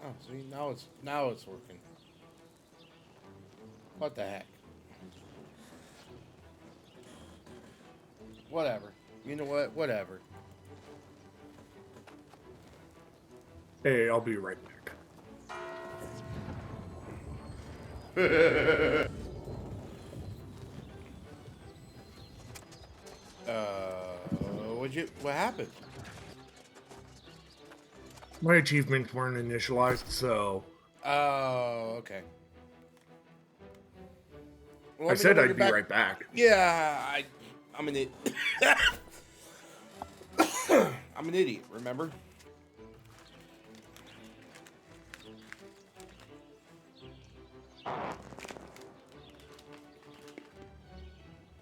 Oh, see, now it's working. What the heck? Whatever. You know what? Whatever. Hey, I'll be right back. What happened? My achievements weren't initialized, so Oh, okay. Well, I let me know said when you're I'd be back. right back. Yeah, I'm an I'm an idiot. Remember?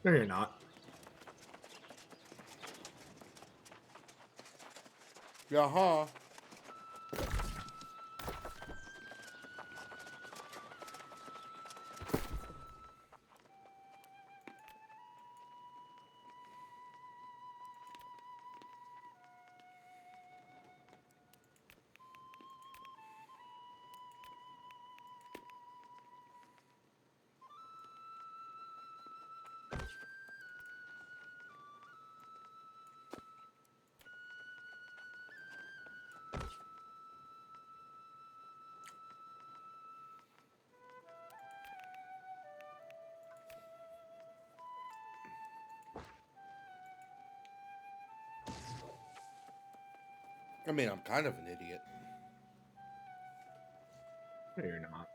No, you're not. Yeah, huh? I mean, I'm kind of an idiot. No, you're not.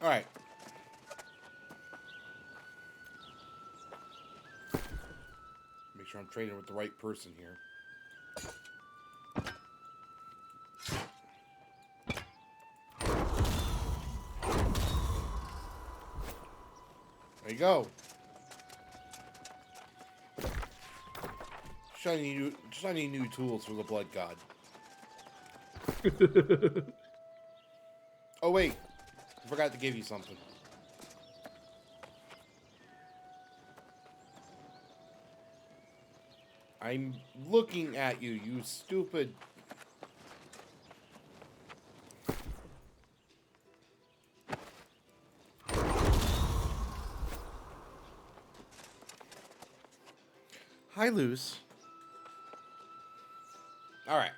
All right. Make sure I'm trading with the right person here. There you go. Shiny new tools for the Blood God. Oh wait, I forgot to give you something. I'm looking at you, you stupid. Hi, Luce. All right.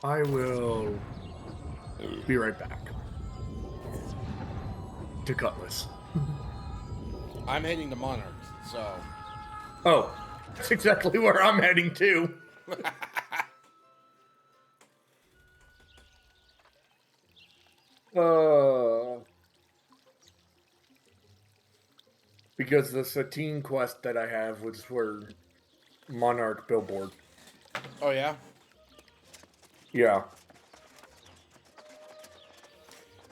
I will be right back. To Cutlass. I'm heading to Monarchs, so. Oh, that's exactly where I'm heading to. Uh, because the Satine quest that I have was for Monarch Billboard. Oh yeah. Yeah.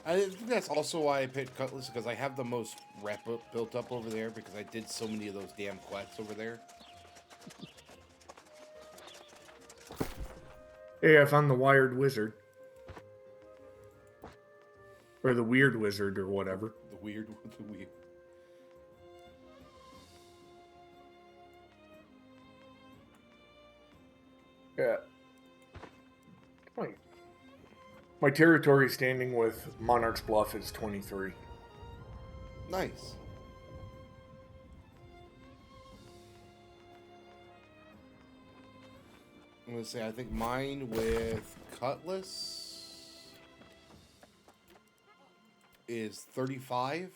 I think that's also why I picked Cutlass because I have the most rep built up over there because I did so many of those damn quests over there. Hey, I found the Wired Wizard. Or the Weird Wizard, or whatever. The weird, the weird. Yeah. My territory standing with Monarch's Bluff is 23. Nice. I'm gonna say I think mine with Cutlass is 35.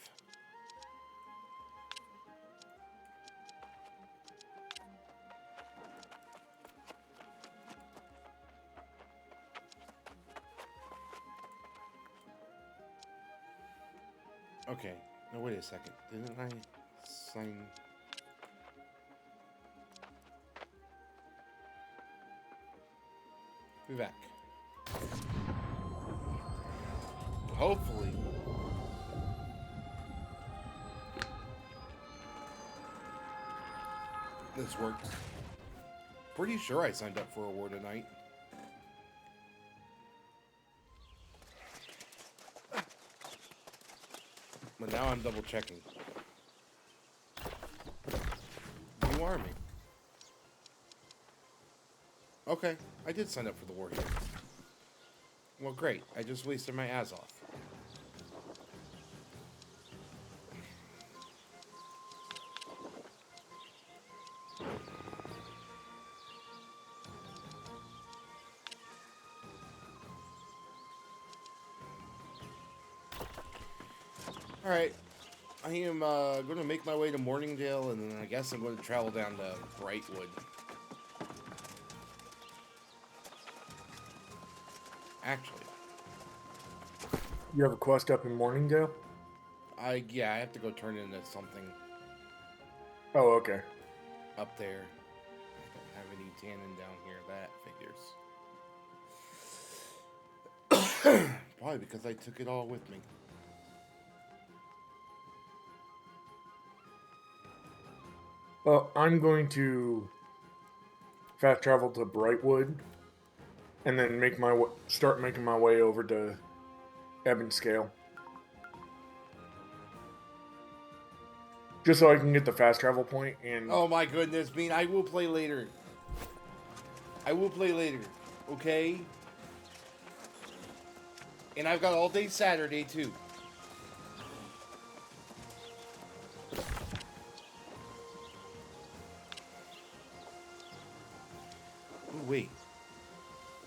Okay. No, wait a second. Didn't I sign? Be back. Hopefully. This worked. Pretty sure I signed up for a war tonight. But now I'm double checking. New army. Okay, I did sign up for the war here. Well, great. I just wasted my ass off. Alright, I am going to make my way to Morningdale, and then I guess I'm going to travel down to Brightwood. Actually, You have a quest up in Morningdale? yeah, I have to go turn into something Oh, okay. up there. I don't have any tannin down here, that figures. Probably because I took it all with me. Well, I'm going to fast travel to Brightwood, and then start making my way over to Ebonscale, just so I can get the fast travel point. And Oh my goodness, Bean, I will play later. I will play later, okay? And I've got all day Saturday, too. Oh, wait.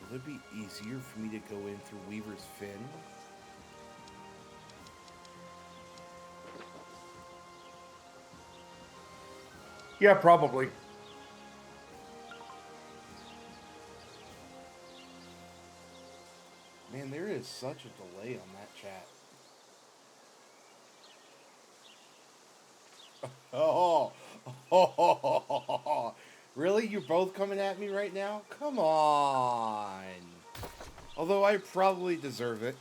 Will it be easier for me to go in through Weaver's Fin? yeah, probably. Man, there is such a delay on that chat. Oh, really? You're both coming at me right now? Come on. Although I probably deserve it.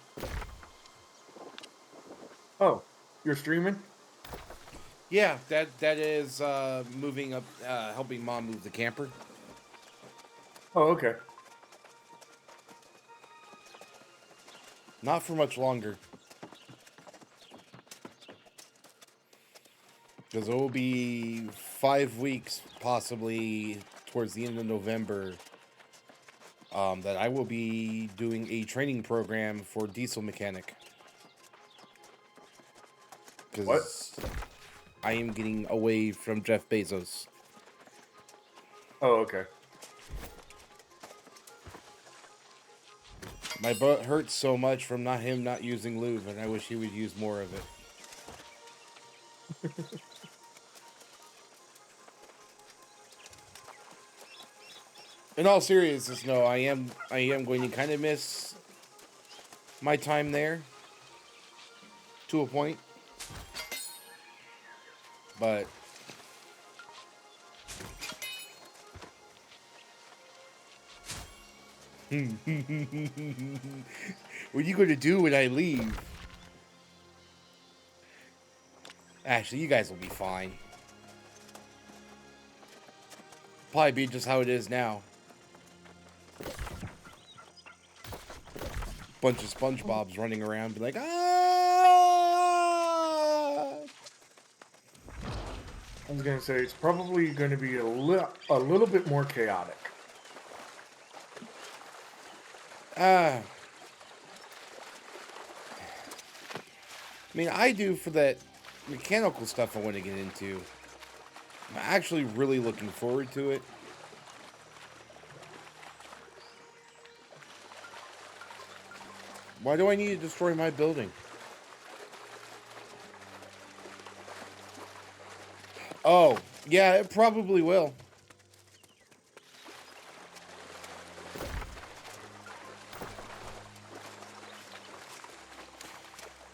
Oh, you're streaming? Yeah, that is moving up, helping Mom move the camper. Oh, okay. Not for much longer. Because it will be 5 weeks, possibly towards the end of November, that I will be doing a training program for diesel mechanic. What? Because I am getting away from Jeff Bezos. Oh, okay. My butt hurts so much from him not using lube, and I wish he would use more of it. In all seriousness, no, I am going to kind of miss my time there to a point, but what are you going to do when I leave? Actually, you guys will be fine. Probably be just how it is now. Bunch of SpongeBobs running around, be like, ah! I was gonna say it's probably going to be a little bit more chaotic. I mean, I do for that mechanical stuff I want to get into. I'm actually really looking forward to it. Why do I need to destroy my building? Oh, yeah, it probably will.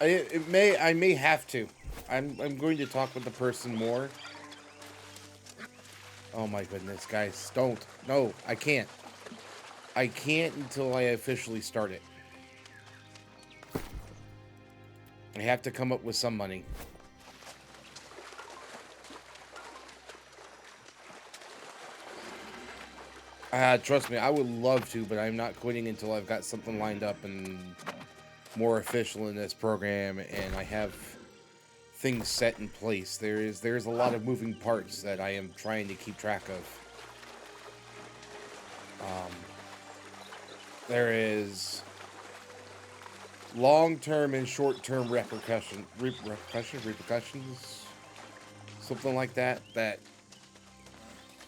I may have to. I'm going to talk with the person more. Oh my goodness, guys, don't. No, I can't. I can't until I officially start it. I have to come up with some money. Trust me, I would love to, but I'm not quitting until I've got something lined up and more official in this program, and I have things set in place. There's a lot of moving parts that I am trying to keep track of. There is long-term and short-term repercussions, something like that, that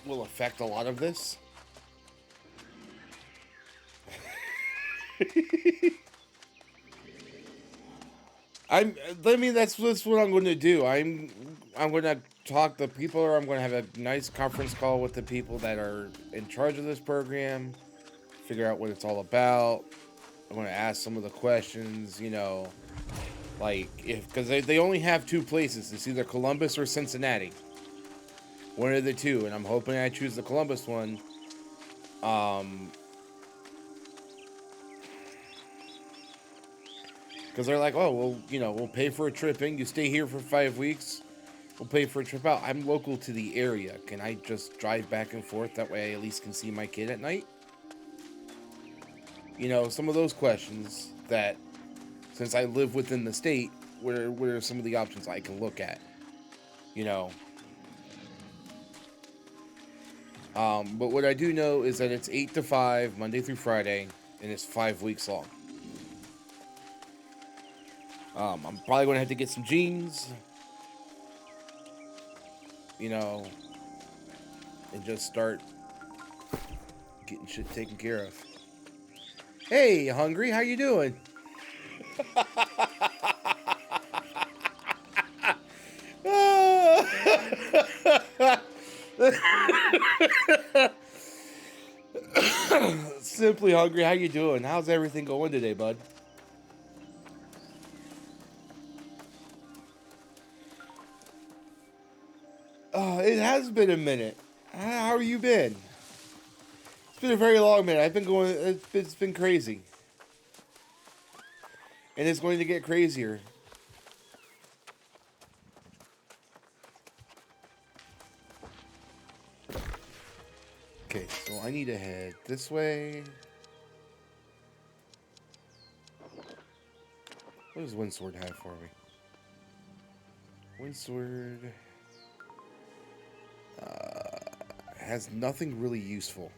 will affect a lot of this. I mean, that's what I'm going to do. I'm going to talk to people, or I'm going to have a nice conference call with the people that are in charge of this program, figure out what it's all about. I'm going to ask some of the questions, like if because they only have two places. It's either Columbus or Cincinnati, one of the two, and I'm hoping I choose the Columbus one. Because they're like, oh, well, we'll pay for a trip in. You stay here for 5 weeks. We'll pay for a trip out. I'm local to the area. Can I just drive back and forth? That way I at least can see my kid at night. Some of those questions that, since I live within the state, what are some of the options I can look at? You know. But what I do know is that it's 8 to 5, Monday through Friday, and it's 5 weeks long. I'm probably going to have to get some jeans, and just start getting shit taken care of. Hey, hungry? How you doing? Simply hungry. How you doing? How's everything going today, bud? It has been a minute. How have you been? It's been a very long minute. I've been going. It's been crazy, and it's going to get crazier. Okay, so I need to head this way. What does Windsword have for me? Windsword has nothing really useful.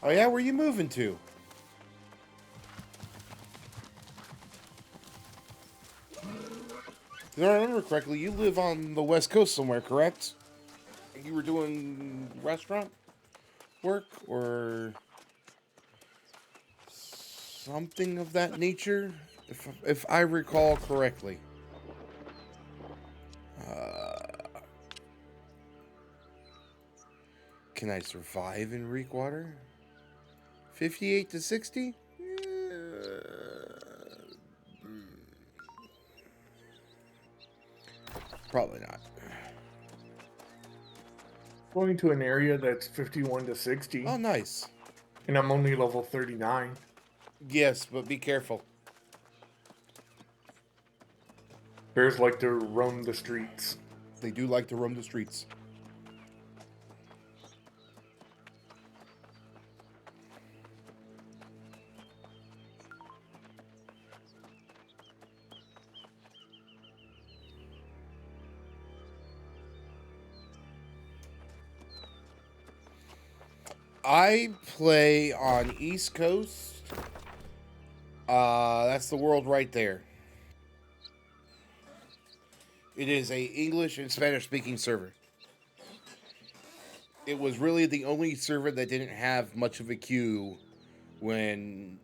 Oh yeah, where are you moving to? If I remember correctly, you live on the West Coast somewhere, correct? You were doing restaurant work or something of that nature, if I recall correctly. Can I survive in Reekwater? 58 to 60? Probably not. Going to an area that's 51 to 60, Oh, nice. and I'm only level 39. Yes, but be careful. Bears like to roam the streets. They do like to roam the streets. I play on East Coast. That's the world right there. It is a English and Spanish speaking server. It was really the only server that didn't have much of a queue when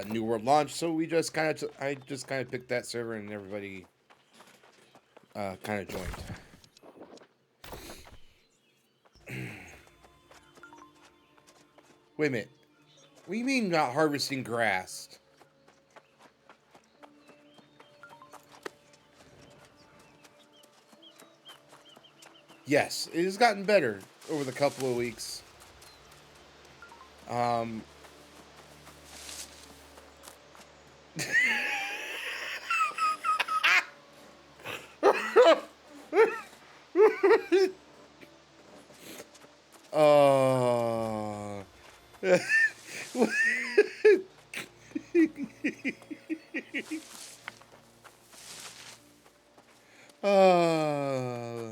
New World launched, so I just kind of picked that server and everybody kind of joined. Wait a minute. What do you mean not harvesting grass? Yes, it has gotten better over the couple of weeks. uh,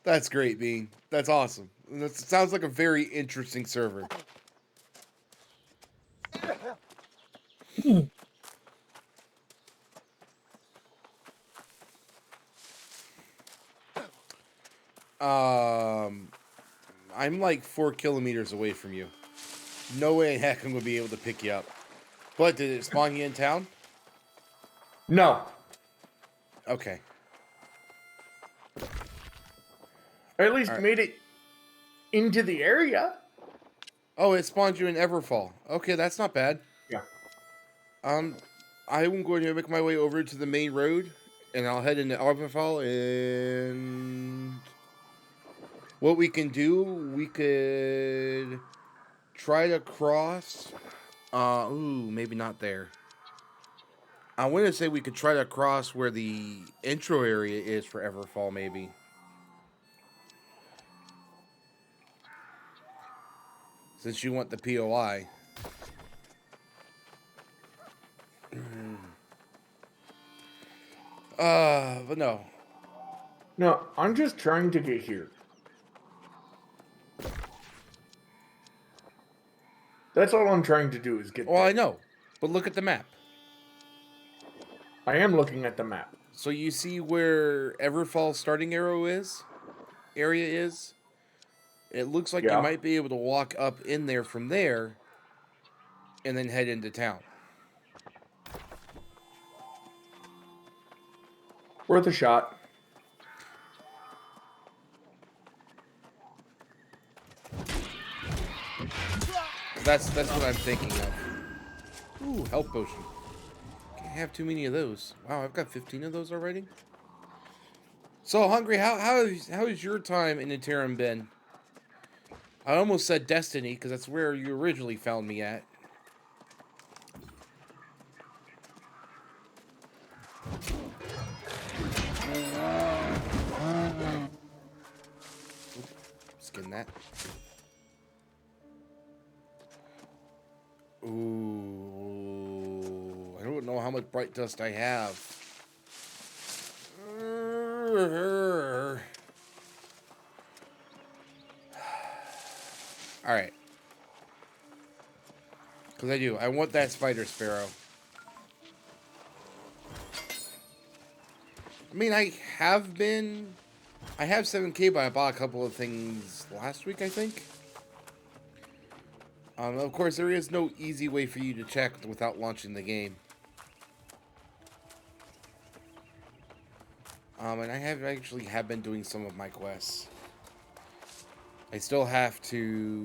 that's great, Bean. That's awesome. That sounds like a very interesting server. Um, I'm like 4 kilometers away from you. No way in heck I'm gonna be able to pick you up. But did it spawn you in town? No. Okay. I at least All right. made it into the area. Oh, it spawned you in Everfall. Okay, that's not bad. Yeah. I'm going to make my way over to the main road, and I'll head into Everfall. And what we can do, we could try to cross. Ooh, maybe not there. I want to say we could try to cross where the intro area is for Everfall, maybe. Since you want the POI. But no. No, I'm just trying to get here. That's all I'm trying to do is get Well, there. I know. But look at the map. I am looking at the map. So you see where Everfall's starting area is? It looks like you Yeah. might be able to walk up in there from there and then head into town. Worth a shot. That's what I'm thinking of. Ooh, health potion. Can't have too many of those. Wow, I've got 15 of those already. So, Hungry, how has your time in Interim been? I almost said Destiny, because that's where you originally found me at. Skin that. Ooh, I don't know how much bright dust I have. All right, because I want that spider sparrow. I mean, I have 7K, but I bought a couple of things last week, I think. Of course, there is no easy way for you to check without launching the game. And I have been doing some of my quests. I still have to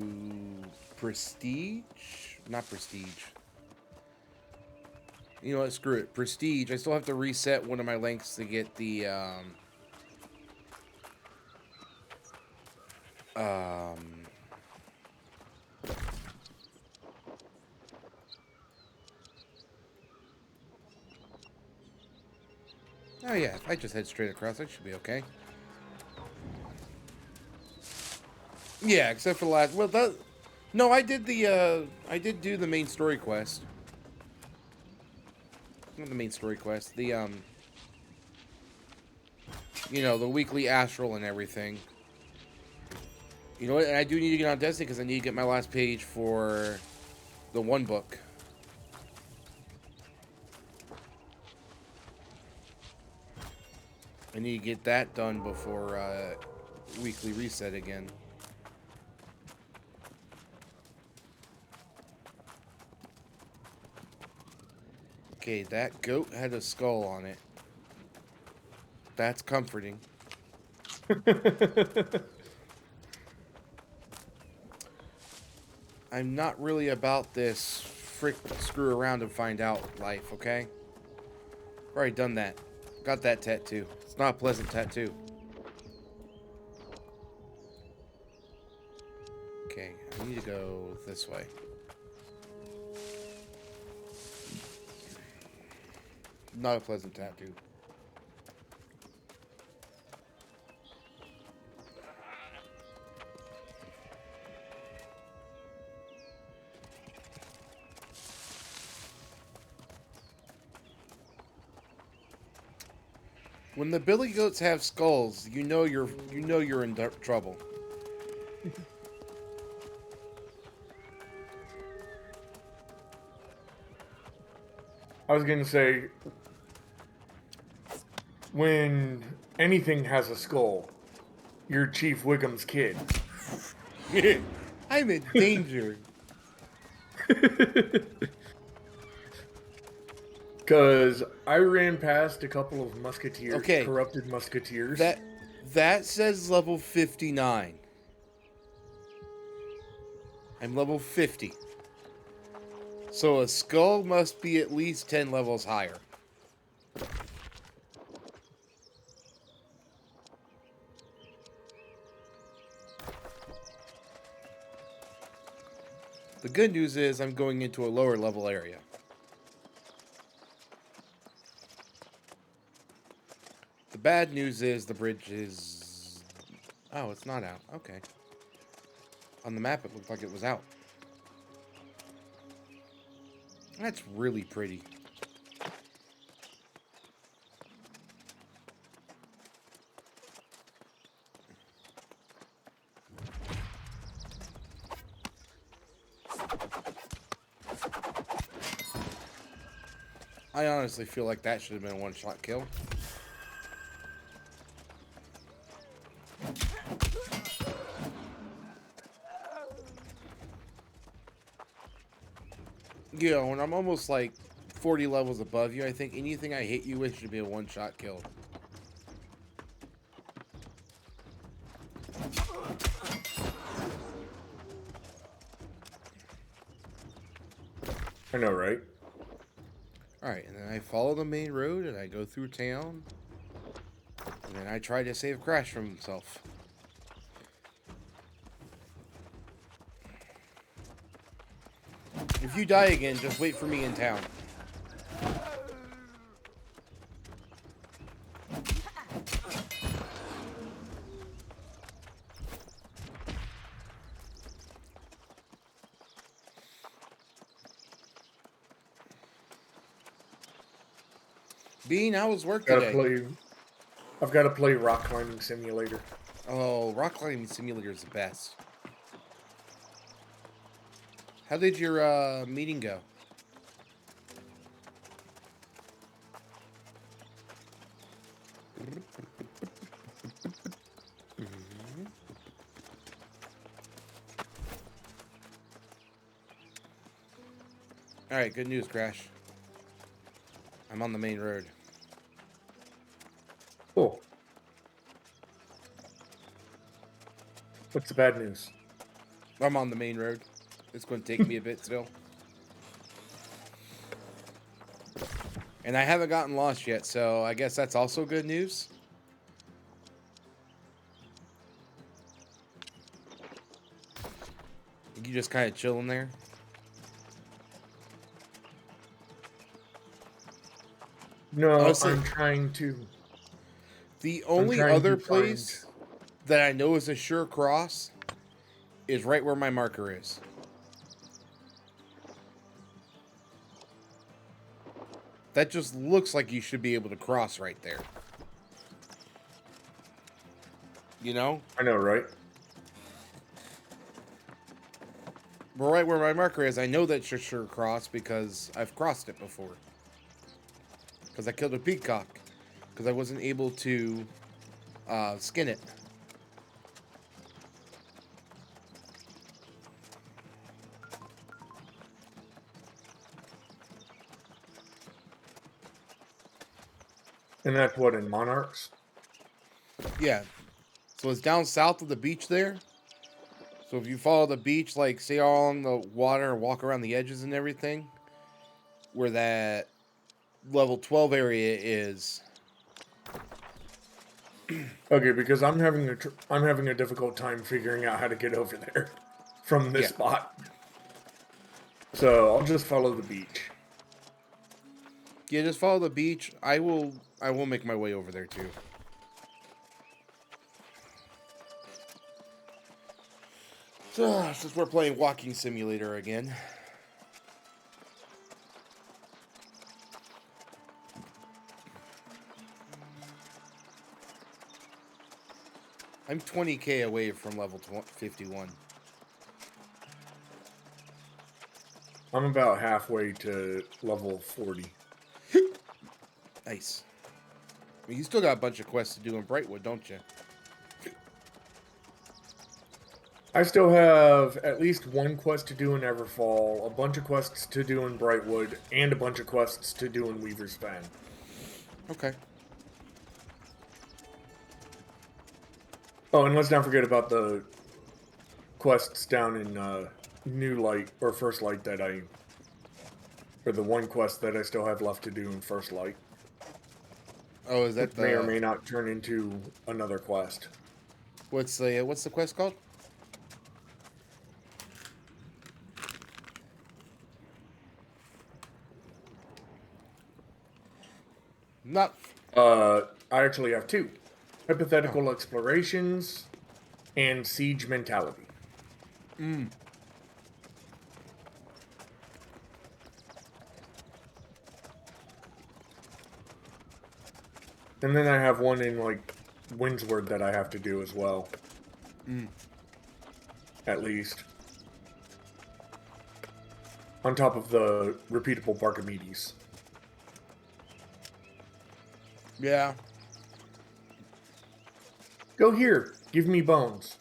not prestige. You know what? Screw it. Prestige. I still have to reset one of my links to get the oh yeah, if I just head straight across, I should be okay. Yeah, except for the last. Well, no, I did do the main story quest. Not the main story quest. The the weekly astral and everything. You know what? And I do need to get on Destiny because I need to get my last page for the one book. I need to get that done before weekly reset again. Okay, that goat had a skull on it. That's comforting. I'm not really about this screw around and find out life, okay? I've already done that. Got that tattoo. It's not a pleasant tattoo. Okay, I need to go this way. Not a pleasant tattoo. When the billy goats have skulls, you know you're in trouble. I was gonna say, when anything has a skull, you're Chief Wiggum's kid. I'm in danger. Because I ran past a couple of Okay, corrupted musketeers. that that says level 59. I'm level 50. So a skull must be at least 10 levels higher. The good news is I'm going into a lower level area. The bad news is the bridge is... Oh, it's not out. Okay. On the map, it looked like it was out. That's really pretty. I honestly feel like that should have been a one-shot kill. You know, when I'm almost like 40 levels above you, I think anything I hit you with should be a one-shot kill. I know, right? Alright, and then I follow the main road and I go through town. And then I try to save Crash from himself. If you die again, just wait for me in town. Bean, how was work Gotta today? play. I've got to play Rock Climbing Simulator. Oh, Rock Climbing Simulator is the best. How did your meeting go? Alright, good news, Crash. I'm on the main road. Cool. What's the bad news? I'm on the main road. It's going to take me a bit still. And I haven't gotten lost yet, so I guess that's also good news. You just kind of chilling there? No, Honestly, I'm trying to. the I'm only trying other to find. place that I know is a sure cross is right where my marker is. That just looks like you should be able to cross right there. You know? I know, right? But right where my marker is, I know that's a sure cross because I've crossed it before. Because I killed a peacock. Because I wasn't able to skin it. And that's what in Monarchs. Yeah. So it's down south of the beach there. So if you follow the beach, like stay all on the water and walk around the edges and everything, where that level 12 area is. Okay, because I'm having a difficult time figuring out how to get over there from this Yeah. spot. So I'll just follow the beach. Yeah, just follow the beach. I will make my way over there too. So, since we're playing Walking Simulator again. I'm 20k away from level 51. I'm about halfway to level 40. Nice. Well, you still got a bunch of quests to do in Brightwood, don't you? I still have at least one quest to do in Everfall, a bunch of quests to do in Brightwood, and a bunch of quests to do in Weaver's Fen. Okay. Oh, and let's not forget about the quests down in New Light, or First Light or the one quest that I still have left to do in First Light. Oh, is that Which may or may not turn into another quest. what's the quest called? Not. I actually have two. Hypothetical Explorations and Siege Mentality. Mm. And then I have one in, like, Windsward that I have to do as well. Mm. At least. On top of the repeatable Barkamedes. Yeah. Go here. Give me bones.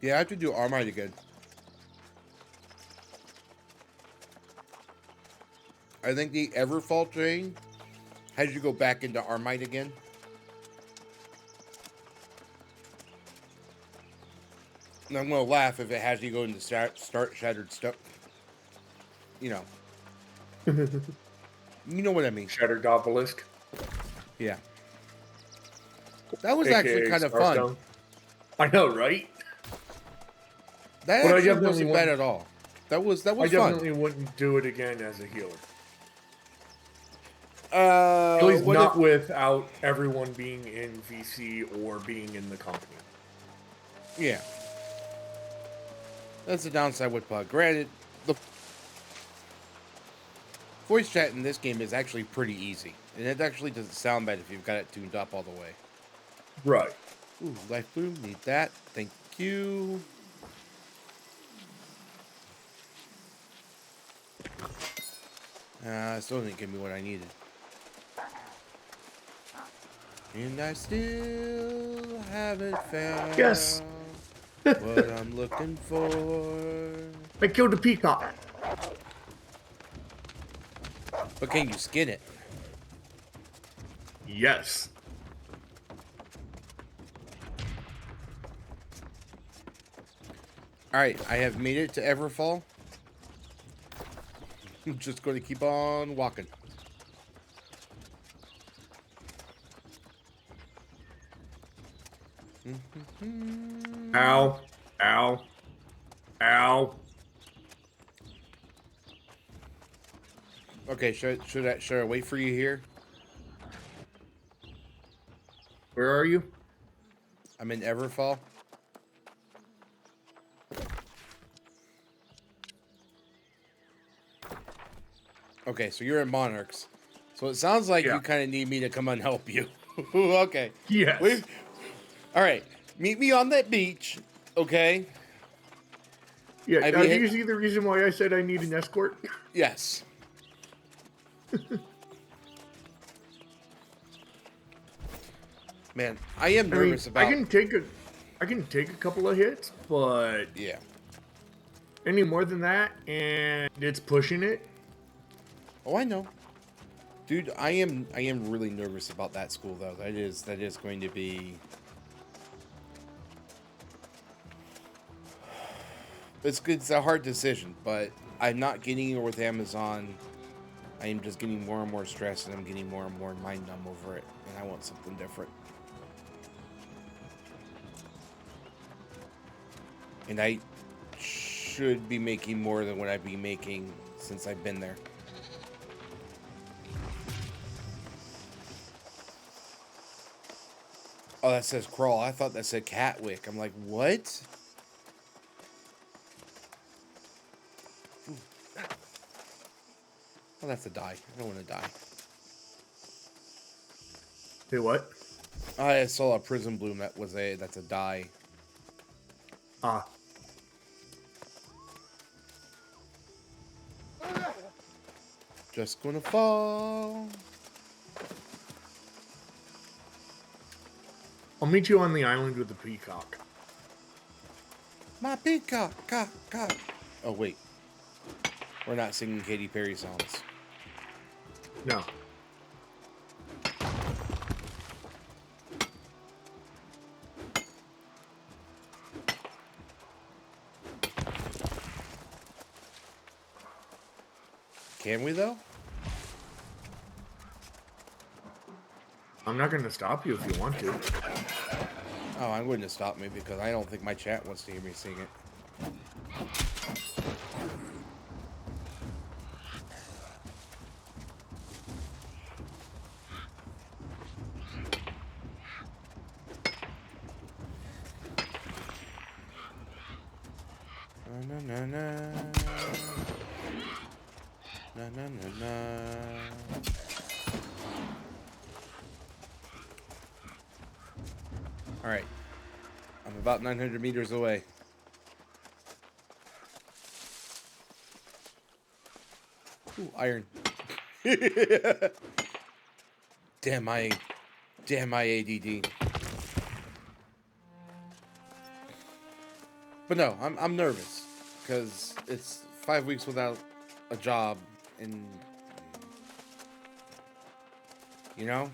Yeah, I have to do Armite again. I think the Everfall train has you go back into Armite again. And I'm gonna laugh if it has you go into start Shattered Stuff. You know. You know what I mean. Shattered Obelisk. Yeah. That was actually AKA kind of fun. Starstone. I know, right? That But I actually definitely wasn't bad at all. That was I fun. definitely wouldn't do it again as a healer. At At least not without everyone being in VC or being in the company. Yeah. That's the downside with Pug. Granted, the voice chat in this game is actually pretty easy. And it actually doesn't sound bad if you've got it tuned up all the way. Right. Ooh, life bloom, need that. Thank you. Still didn't give me what I needed. And I still haven't found Yes. what I'm looking for. I killed a peacock. But can you skin it? Yes. Alright, I have made it to Everfall. I'm just going to keep on walking. Ow. Ow. Ow. Okay, should I wait for you here? Where are you? I'm in Everfall. Okay, so you're in Monarchs. So it sounds like you kind of need me to come and help you. Okay. Yes. All right. Meet me on that beach, okay? Yeah, do you see the reason why I said I need an escort? Yes. Man, I am nervous about... I can take a couple of hits, but yeah. Any more than that, and it's pushing it. Oh, I know. Dude, I am really nervous about that school though. That is going to be... It's a hard decision, but I'm not getting it with Amazon. I am just getting more and more stressed, and I'm getting more and more mind numb over it, and I want something different. And I should be making more than what I've been making since I've been there. Oh, that says crawl. I thought that said Catwick. I'm like, what? Oh, that's a die. I don't want to die. Say what? I saw a prism bloom that's a dye. Ah. Just gonna fall. I'll meet you on the island with the peacock. My peacock, cock, cock. Oh wait, we're not singing Katy Perry songs. No. Can we though? I'm not going to stop you if you want to. Oh, I'm going to stop me because I don't think my chat wants to hear me sing it. Na na na na na na na. All right, I'm about 900 meters away. Ooh, iron. Damn my ADD. But no, I'm nervous because it's 5 weeks without a job, and you know.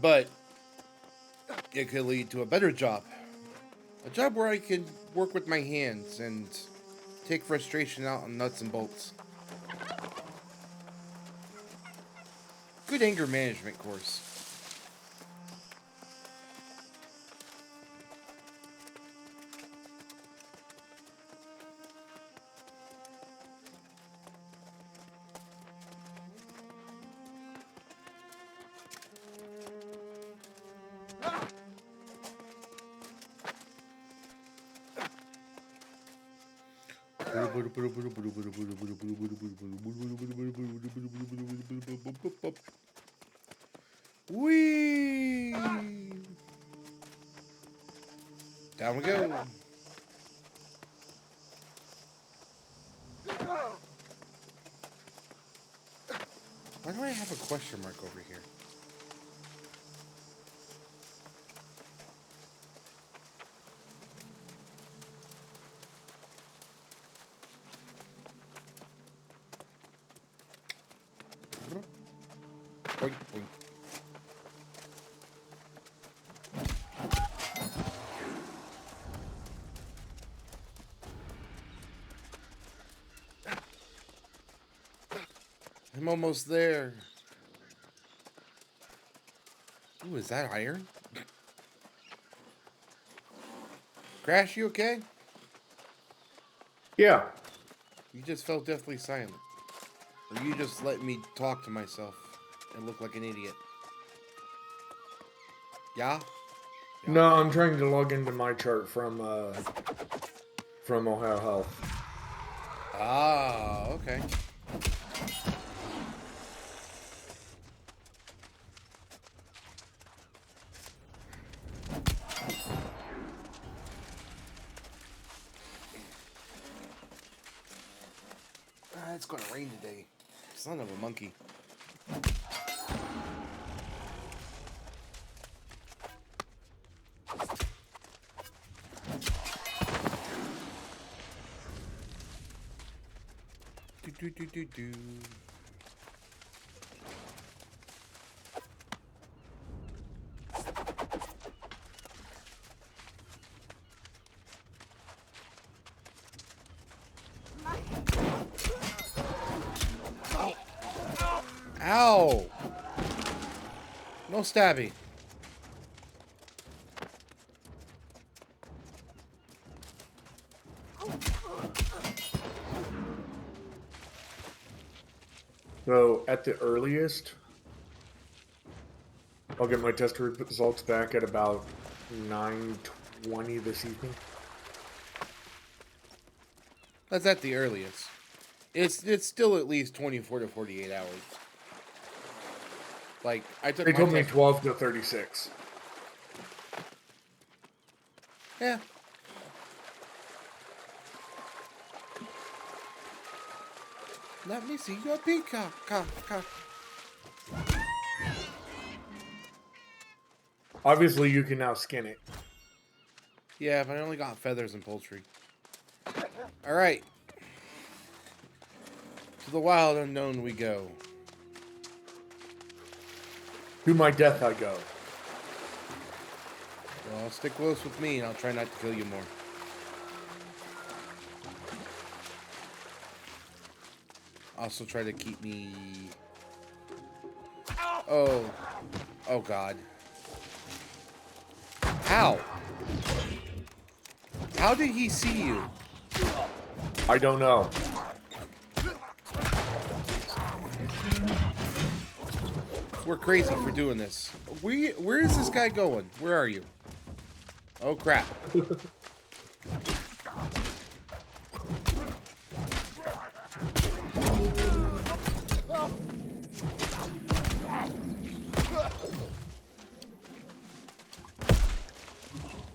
But it could lead to a better job. A job where I can work with my hands and take frustration out on nuts and bolts. Good anger management course. Whee! Down we go. Why do I have a question mark over here? Boink, boink. I'm almost there. Ooh, is that iron? Crash, you okay? Yeah. You just felt deathly silent. Or you just let me talk to myself and look like an idiot. Yeah? No, I'm trying to log into my chart from Ohio Health. Ah, okay. It's gonna rain today. Son of a monkey. Do do do do do. Ow! No stabby. So at the earliest, I'll get my test results back at about 9:20 this evening. That's at the earliest. It's still at least 24 to 48 hours. Like I took They my told me test. 12 to 36. Yeah. Let me see your peacock. Cock. Obviously, you can now skin it. Yeah, but I only got feathers and poultry. All right. To the wild unknown we go. To my death I go. Well, stick close with me, and I'll try not to kill you more. Also, try to keep me. Oh God. How? How did he see you? I don't know. We're crazy for doing this. Where is this guy going? Where are you? Oh crap.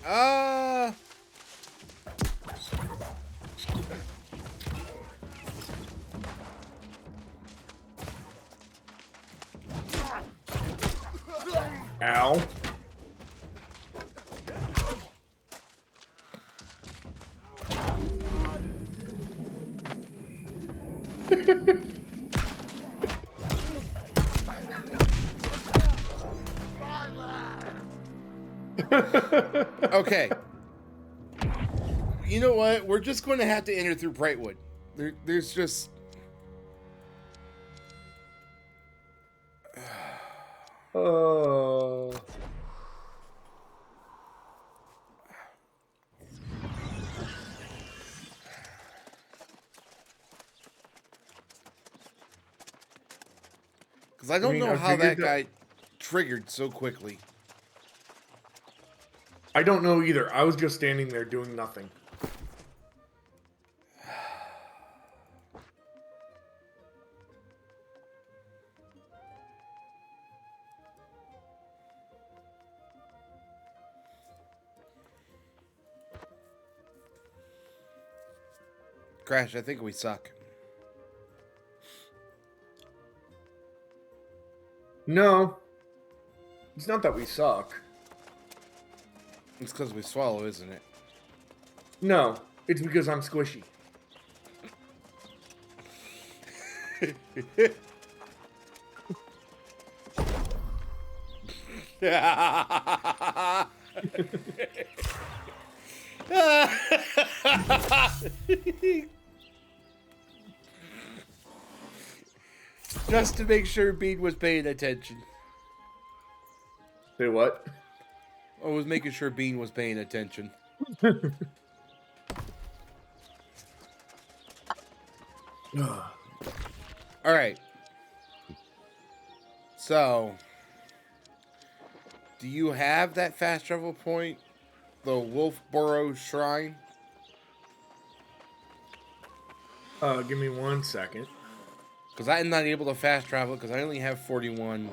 Uh Ow. okay. You know what? We're just going to have to enter through Brightwood. There's just uh, because I don't know I how figured that guy triggered so quickly. I don't know either. I was just standing there doing nothing. Crash, I think we suck. No. It's not that we suck. It's because we swallow, isn't it? No. It's because I'm squishy. Just to make sure Bean was paying attention. Say what? I was making sure Bean was paying attention. All right. So, do you have that fast travel point? The Wolfboro Shrine? Give me 1 second. Because I am not able to fast travel because I only have 41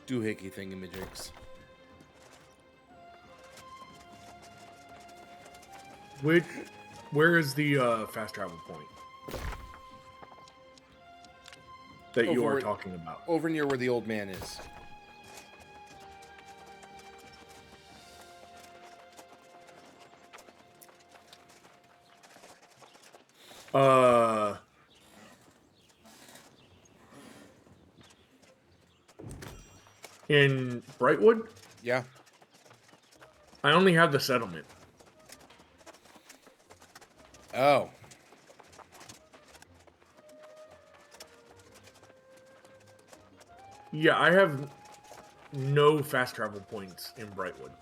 doohickey thingamajigs. Where is the fast travel point that you are talking about? Over near where the old man is. In Brightwood? Yeah. I only have the settlement. Oh. Yeah, I have no fast travel points in Brightwood.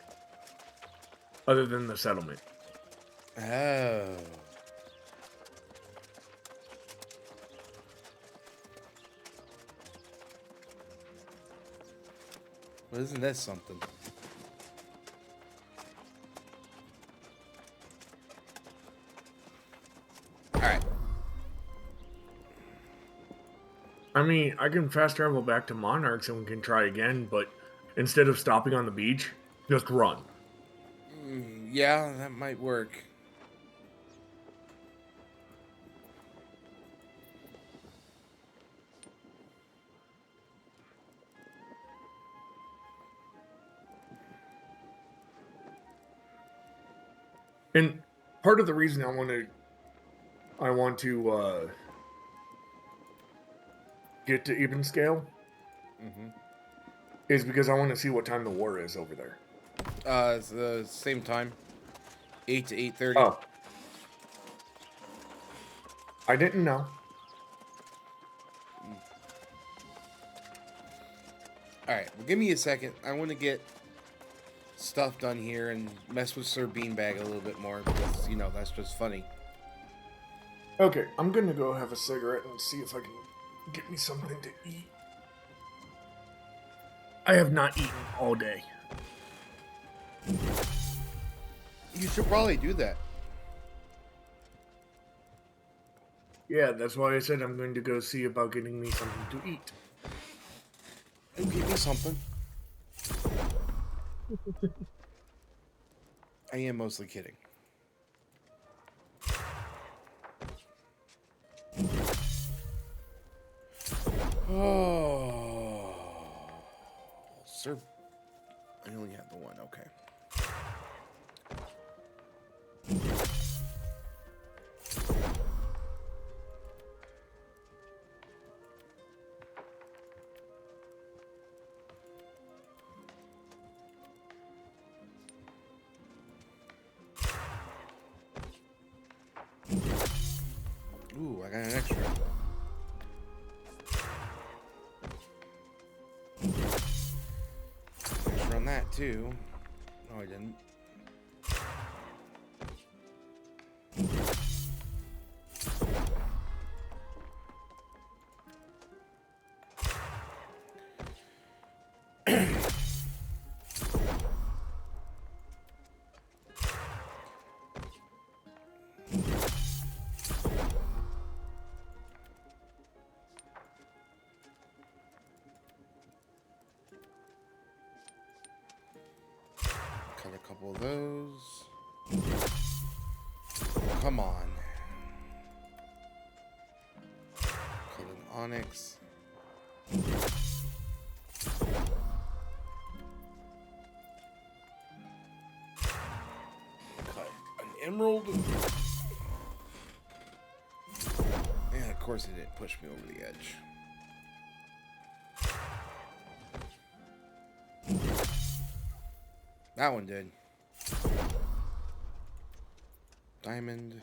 Other than the settlement. Oh. Well, isn't that something? All right. I mean, I can fast travel back to Monarchs and we can try again, but instead of stopping on the beach, just run. Yeah, that might work. And part of the reason I want to get to even scale is because I want to see what time the war is over there. It's the same time, 8 to 8:30. Oh, I didn't know. All right, well, give me a second. I want to get stuff done here and mess with Sir Beanbag a little bit more because that's just funny. Okay, I'm gonna go have a cigarette and see if I can get me something to eat. I have not eaten all day. You should probably do that. Yeah, that's why I said I'm going to go see about getting me something to eat. It'll give me something. I am mostly kidding. Oh, sir. I only have the one. Okay. Ooh, I got an extra. Extra on that too. No, I didn't. Cut a couple of those. Come on. Cut an onyx. Cut an emerald. And of course it didn't push me over the edge. That one did. Diamond.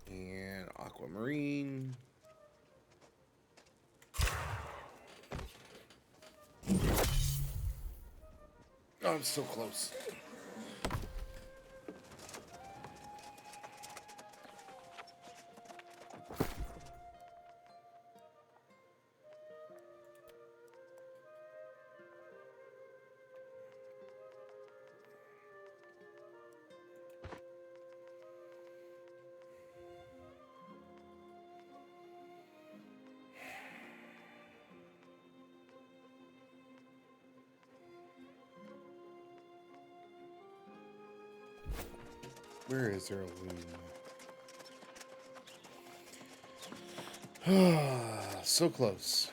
And aquamarine. Oh, I'm so close. Where is there a loom? So close.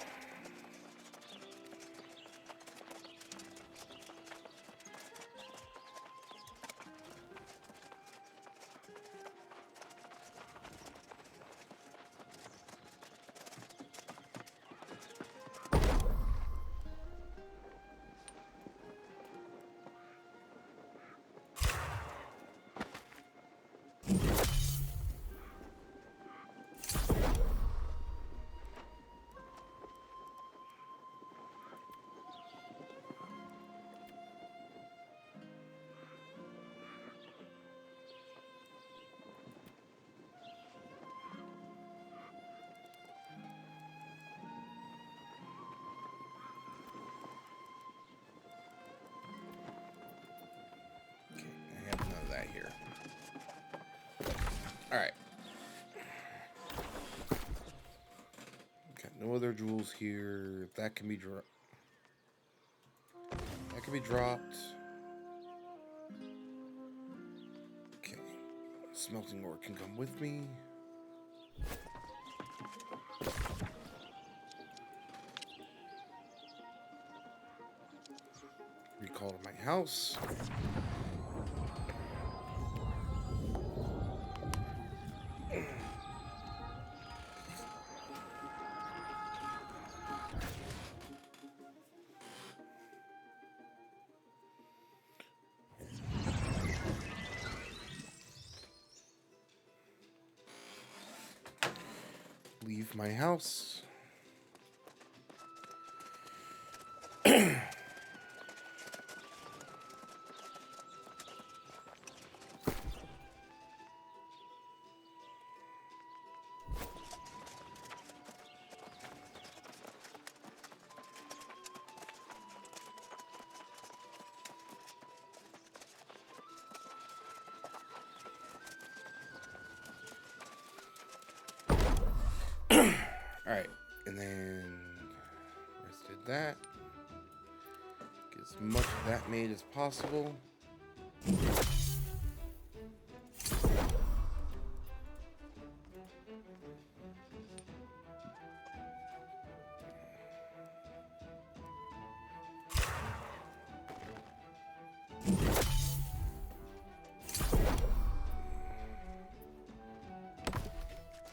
here. Alright. Got no other jewels here. That can be dropped. That can be dropped. Okay. Smelting ore can come with me. Recall to my house. Leave my house. Alright, and then let's do that. Get as much of that made as possible.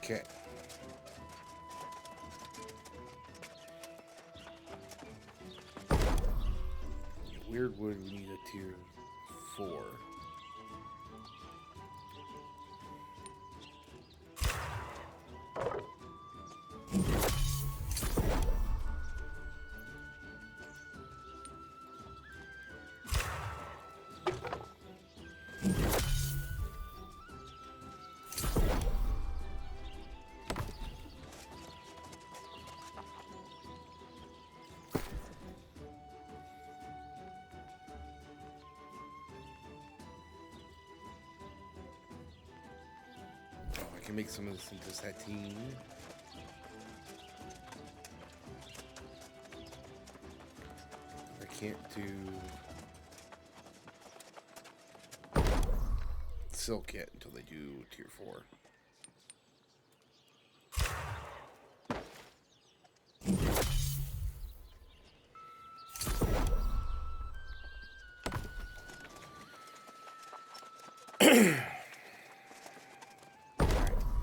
Okay. Weird wood, we need a tier 4. I can make some of this into sateen. I can't do silk yet until they do tier 4.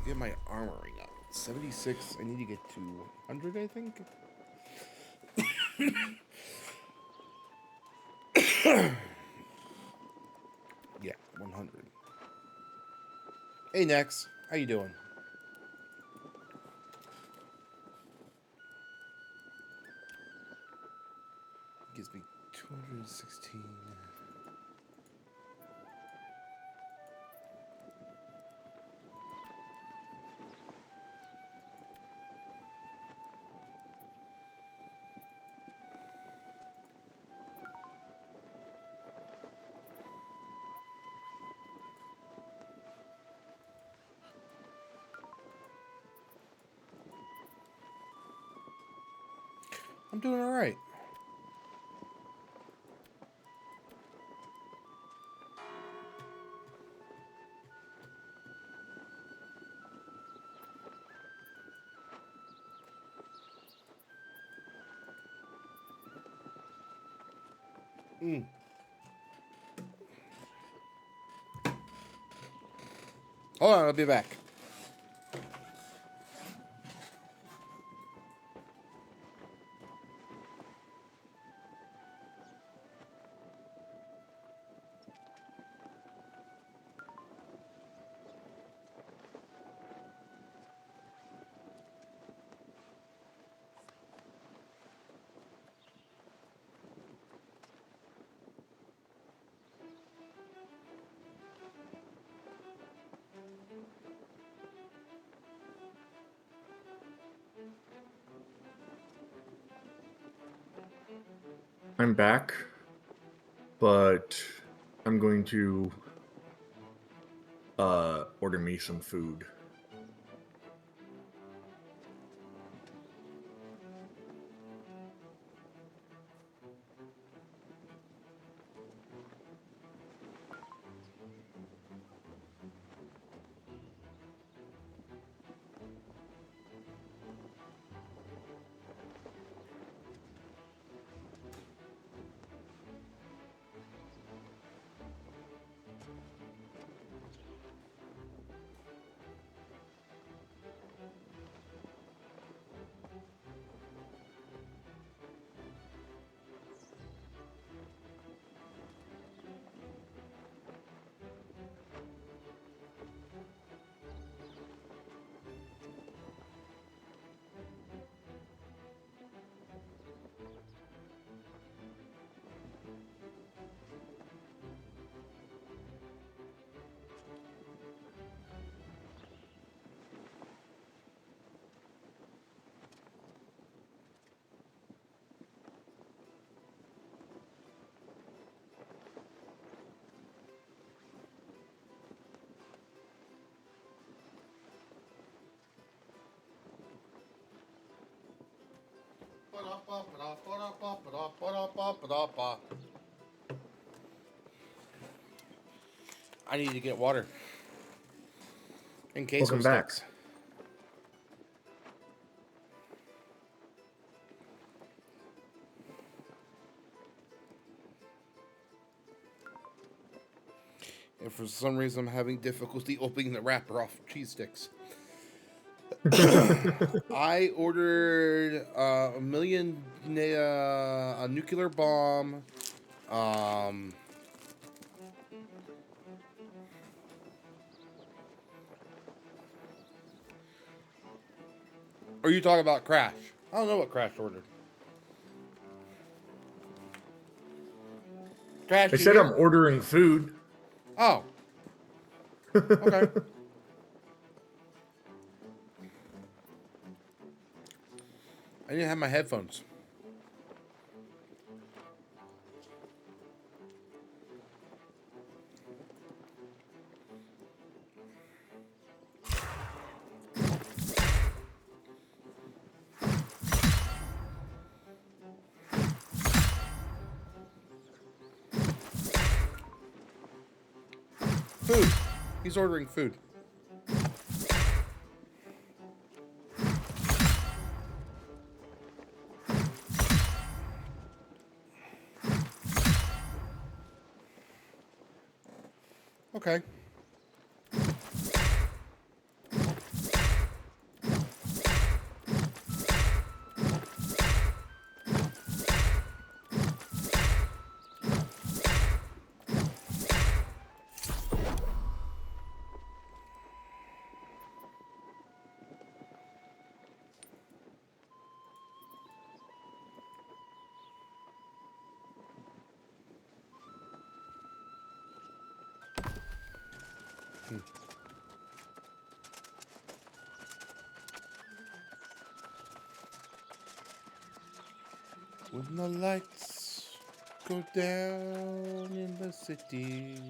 Get my armoring up. 76. I need to get to 100, I think. Yeah, 100. Hey, Nex. How you doing? Gives me 216. I'm doing all right. Hold on, I'll be back. I'm back, but I'm going to order me some food. I need to get water. In queso Welcome back. sticks. And for some reason, I'm having difficulty opening the wrapper off cheese sticks. I ordered a nuclear bomb. Are you talking about Crash? I don't know what Crash ordered. Crash, I said I'm ordering food. Oh. Okay. I didn't have my headphones. Food. He's ordering food. Okay. When the lights go down in the city.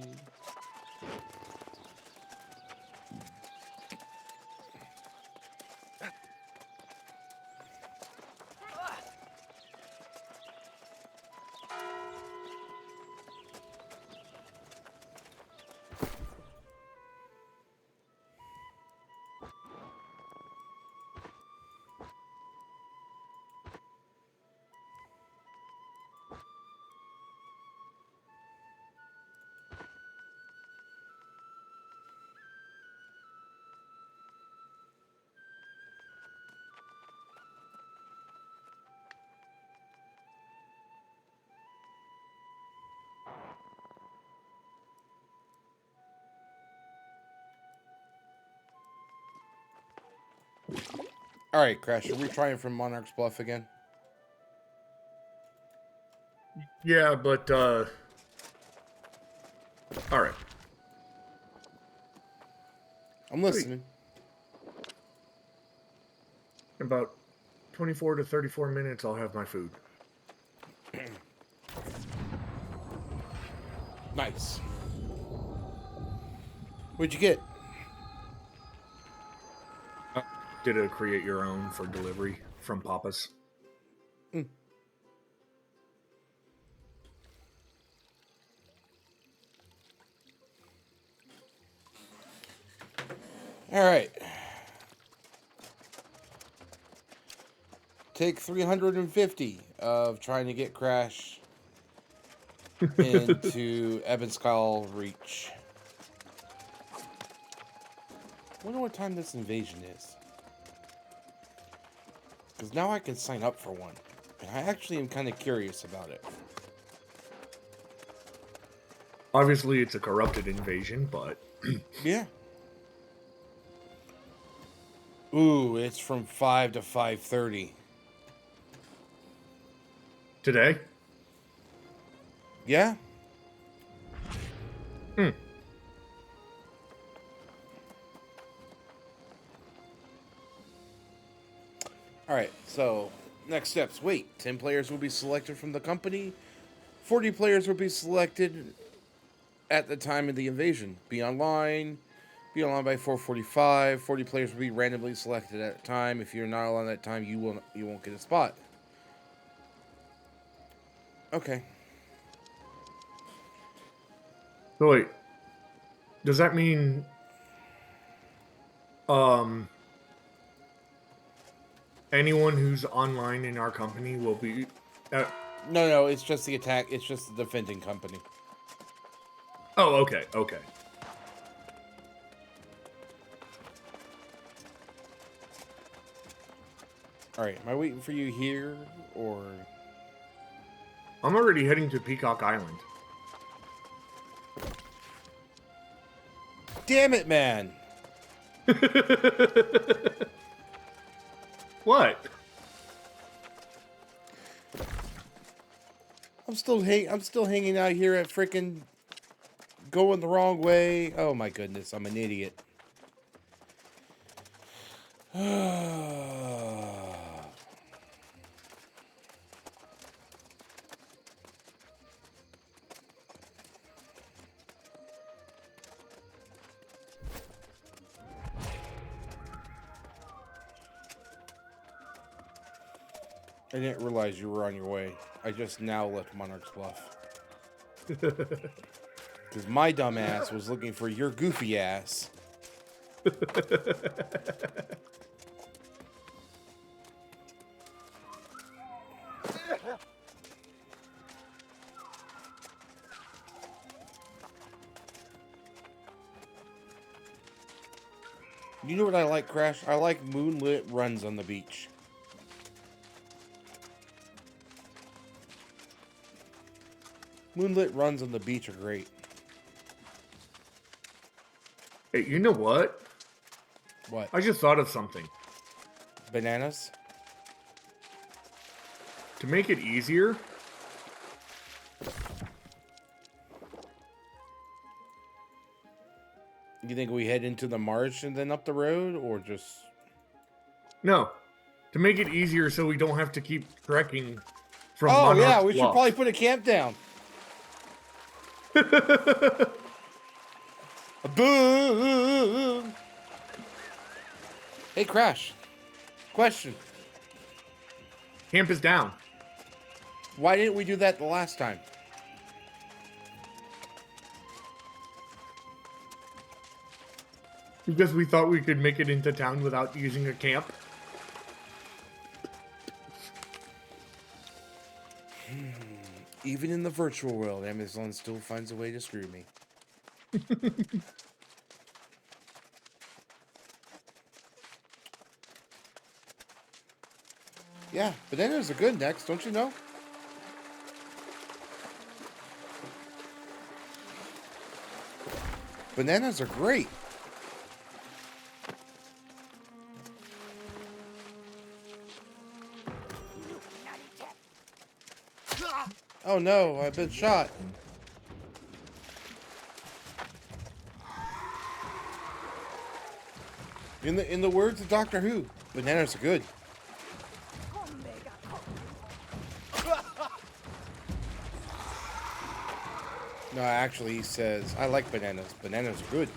All right, Crash, are we trying from Monarch's Bluff again? Yeah, but all right. I'm listening. In about 24 to 34 minutes, I'll have my food. Nice. What'd you get? Did a create your own for delivery from Papa's. Hmm. All right. Take 350 of trying to get Crash into Ebonskull Reach. Wonder what time this invasion is. Because now I can sign up for one. And I actually am kind of curious about it. Obviously, it's a corrupted invasion, but... Yeah. Ooh, it's from 5 to 5:30. Today? Yeah? Hmm. Alright, so next steps. Wait, 10 players will be selected from the company. 40 players will be selected at the time of the invasion. Be online. Be online by 4:45. 40 players will be randomly selected at a time. If you're not on that time, you won't get a spot. Okay. So wait, does that mean anyone who's online in our company will be No, it's just the attack. It's just the defending company. Oh, okay. All right, am I waiting for you here or? I'm already heading to Peacock Island. Damn it, man! What? I'm still hanging out here at frickin' going the wrong way. Oh my goodness, I'm an idiot. I didn't realize you were on your way. I just now left Monarch's Bluff. Because my dumb ass was looking for your goofy ass. You know what I like, Crash? I like moonlit runs on the beach. Moonlit runs on the beach are great. Hey, you know what? What? I just thought of something. Bananas? To make it easier, You think we head into the marsh and then up the road, or just... no. To make it easier so we don't have to keep trekking from Oh, Monarch's yeah, we should Bluff. probably put a camp down. Boom! Hey, Crash. Question. Camp is down. Why didn't we do that the last time? Because we thought we could make it into town without using a camp. Even in the virtual world, Amazon still finds a way to screw me. Yeah, bananas are good next, don't you know? Bananas are great. Oh no, I've been shot. In the words of Doctor Who, bananas are good. No, actually, he says, I like bananas. Bananas are good.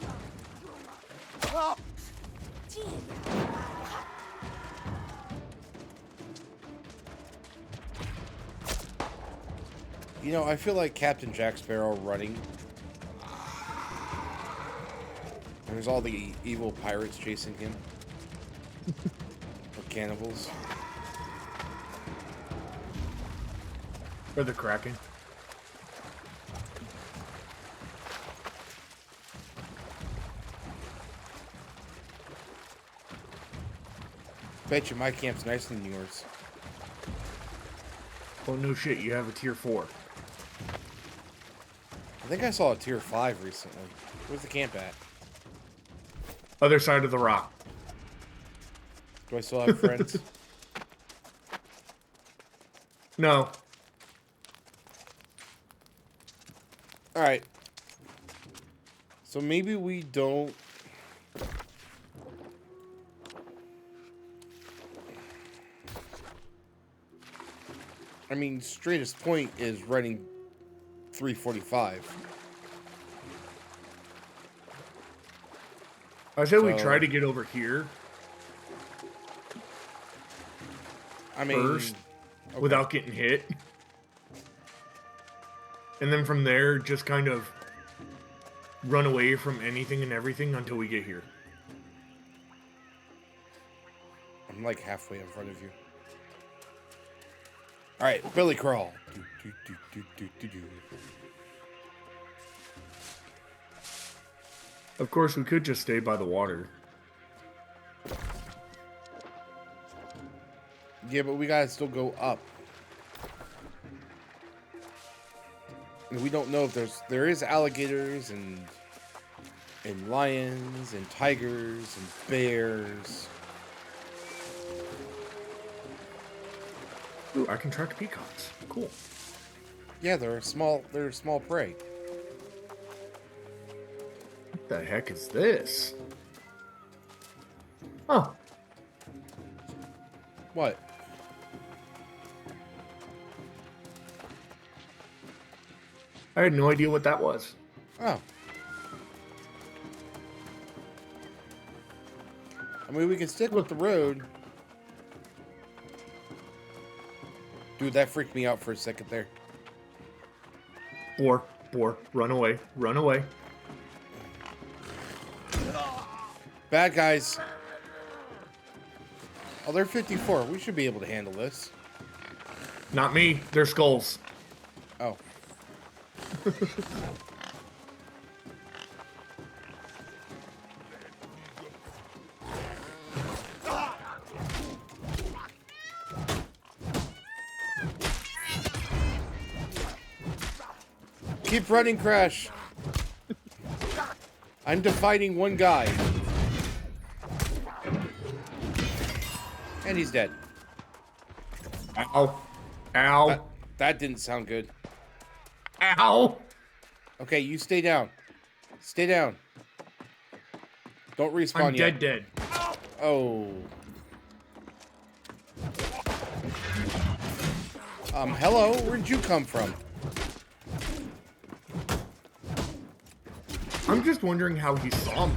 You know, I feel like Captain Jack Sparrow running. And there's all the evil pirates chasing him. Or cannibals. Or the Kraken. Bet you my camp's nicer than yours. Oh, no shit. You have a tier 4. I think I saw a tier 5 recently. Where's the camp at? Other side of the rock. Do I still have friends? No. Alright. So maybe we don't... I mean, straightest point is running 345. I said we try to get over here. I mean... First, without getting hit. And then from there, just kind of run away from anything and everything until we get here. I'm like halfway in front of you. Alright, Billy Crawl. Of course, we could just stay by the water. Yeah, but we gotta still go up. And we don't know if there is alligators and lions and tigers and bears. Ooh, I can track peacocks. Cool. Yeah, they're small prey. What the heck is this? Oh. What? I had no idea what that was. Oh. I mean, we can stick with the road. Dude, that freaked me out for a second there. Boar, run away, run away. Bad guys. Oh, they're 54. We should be able to handle this. Not me, they're skulls. Oh. Keep running, Crash. I'm defeating one guy. And he's dead. Ow. Ow. That didn't sound good. Ow. Okay, you stay down. Stay down. Don't respawn I'm yet. dead. Oh. Hello? Where'd you come from? I'm just wondering how he saw me.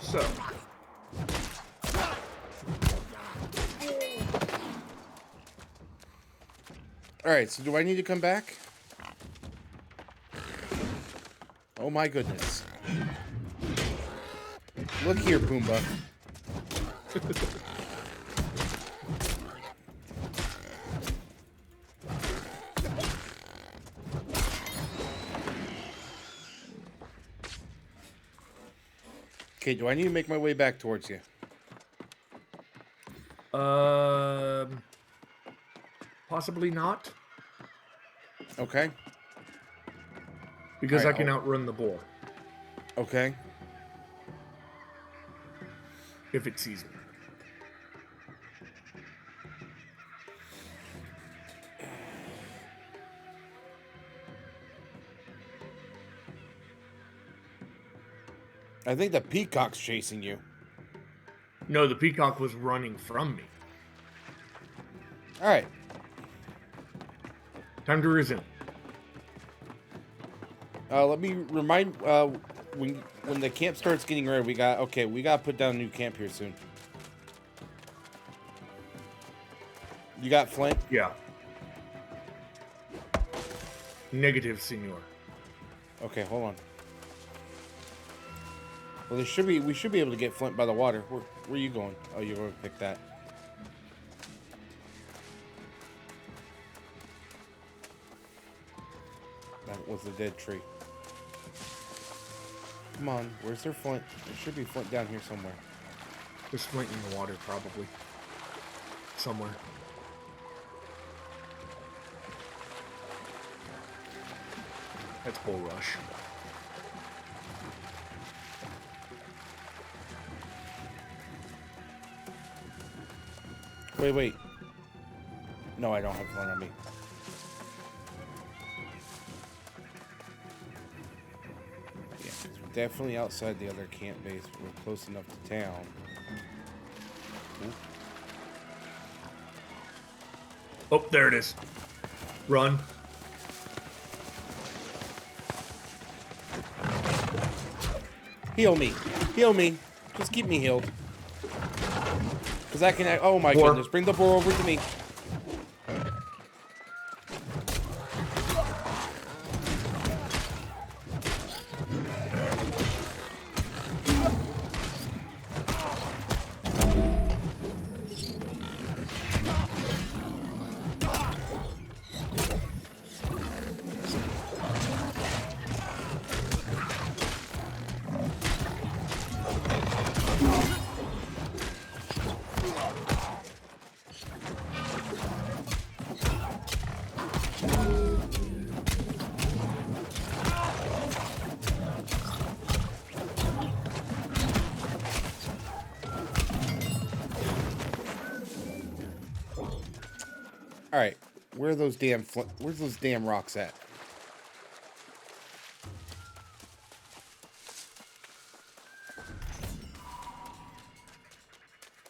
So. Alright, so do I need to come back? Oh my goodness. Look here, Pumbaa. Okay, do I need to make my way back towards you? Possibly not. Okay. Because Alright, I can outrun the boar Okay. if it sees me. I think the peacock's chasing you. No, the peacock was running from me. All right. Time to resume. Let me remind when the camp starts getting ready, we got to put down a new camp here soon. You got flint? Yeah. Negative, senor. Okay, hold on. Well, we should be able to get flint by the water. Where are you going? Oh, you're going to pick that. That was a dead tree. Come on, where's their flint? There should be flint down here somewhere. There's flint in the water, probably. Somewhere. That's Bull Rush. Wait. No, I don't have flint on me. Yeah, 'cause we're definitely outside the other camp base. We're close enough to town. Ooh. Oh, there it is. Run. Heal me. Heal me. Just keep me healed. Because I can... Oh my Boar. goodness. Bring the boar over to me. All right, where's those damn rocks at?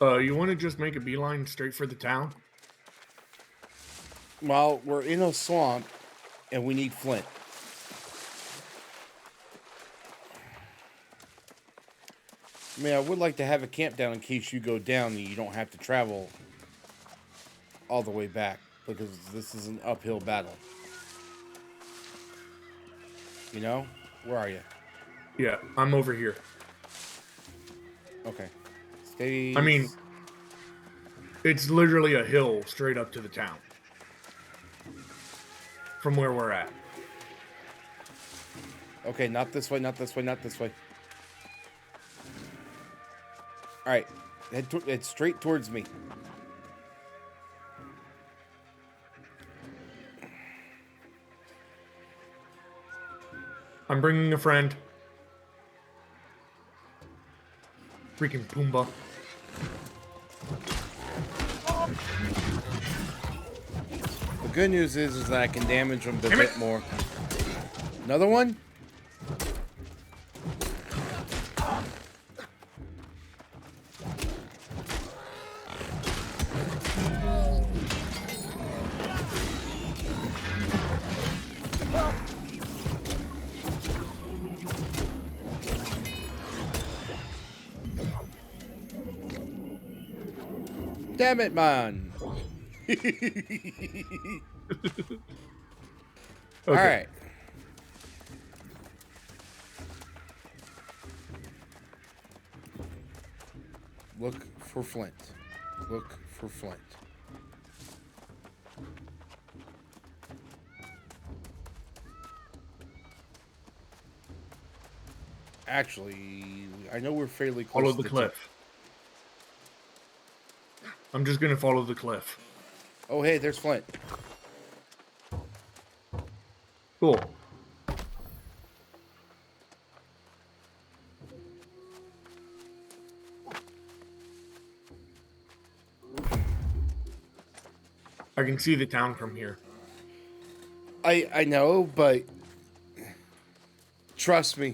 You want to just make a beeline straight for the town? Well, we're in a swamp, and we need flint. I mean, I would like to have a camp down in case you go down and you don't have to travel all the way back, because this is an uphill battle. You know? Where are you? Yeah, I'm over here. Okay. Stay... I mean, it's literally a hill straight up to the town. From where we're at. Okay, not this way, not this way, not this way. Alright. Head straight towards me. I'm bringing a friend. Freaking Pumbaa. The good news is that I can damage them a bit more. Another one? Damn it, man. Okay. All right. Look for flint. Look for flint. Actually, I know we're fairly close Follow to the cliff. I'm just gonna follow the cliff. Oh, hey, there's flint. Cool. I can see the town from here. I know, but trust me.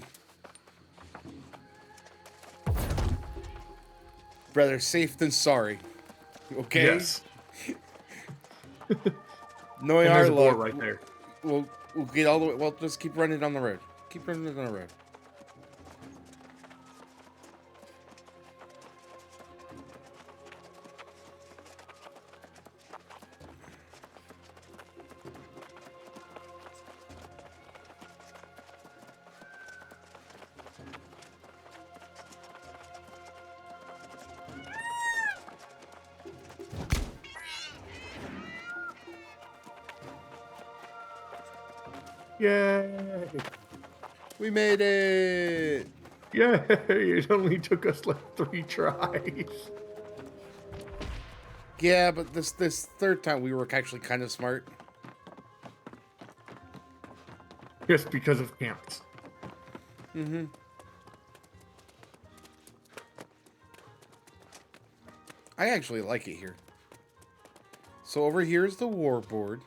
Better safe than sorry. Okay? Yes. Knowing And our there's a boar luck, right there. we'll get all the way. Well, just keep running down the road. Keep running down the road. Yay! We made it. Yay! It only took us like 3 tries. Yeah, but this third time we were actually kind of smart. Just because of camps. Mm-hmm. I actually like it here. So over here is the war board.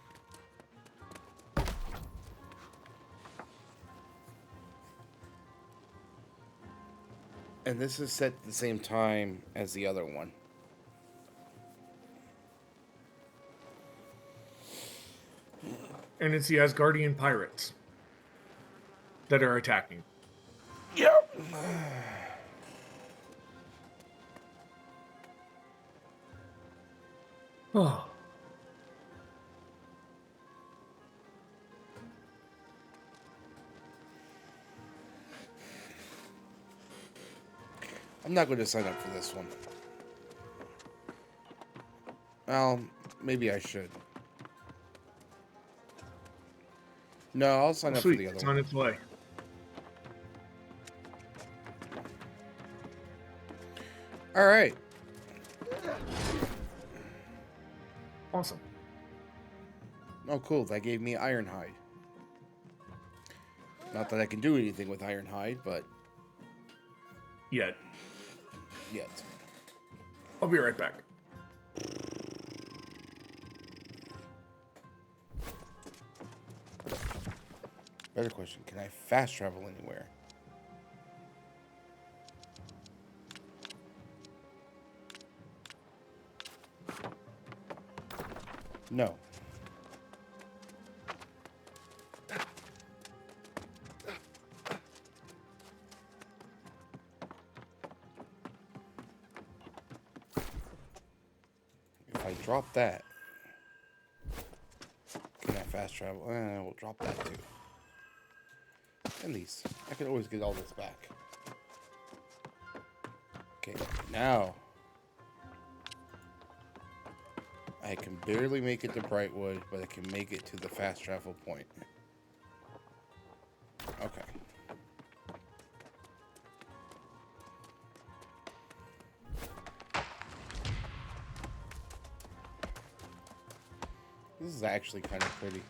And this is set at the same time as the other one. And it's the Asgardian pirates that are attacking. Yep. Oh. I'm not going to sign up for this one. Well, maybe I should. No, I'll sign up for Sweet, the other it's one. on its way. All right. Awesome. Oh, cool. That gave me Ironhide. Not that I can do anything with Ironhide, but Yet. yet. I'll be right back. Better question. Can I fast travel anywhere? No. If I drop that, can I fast travel? We'll drop that too. And these. I can always get all this back. Okay, now I can barely make it to Brightwood, but I can make it to the fast travel point. Okay. This is actually kind of pretty.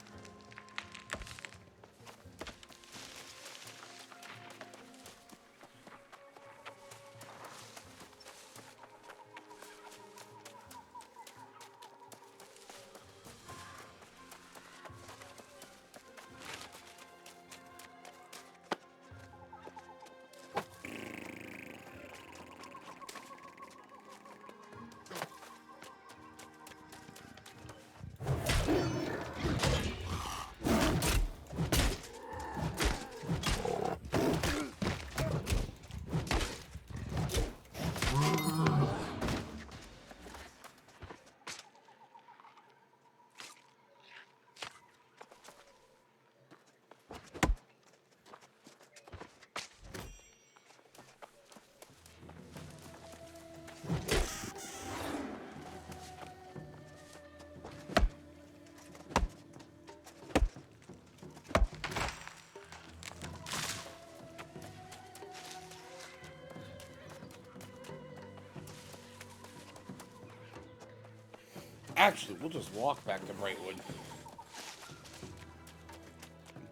Actually, we'll just walk back to Brightwood.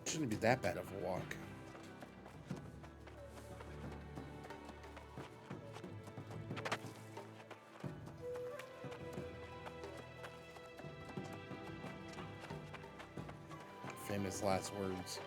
It shouldn't be that bad of a walk. Famous last words.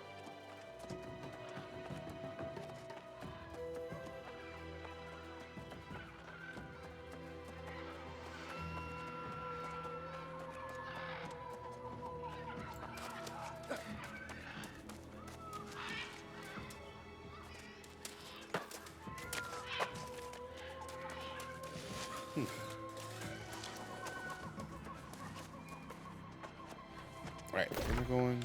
Alright, we're going.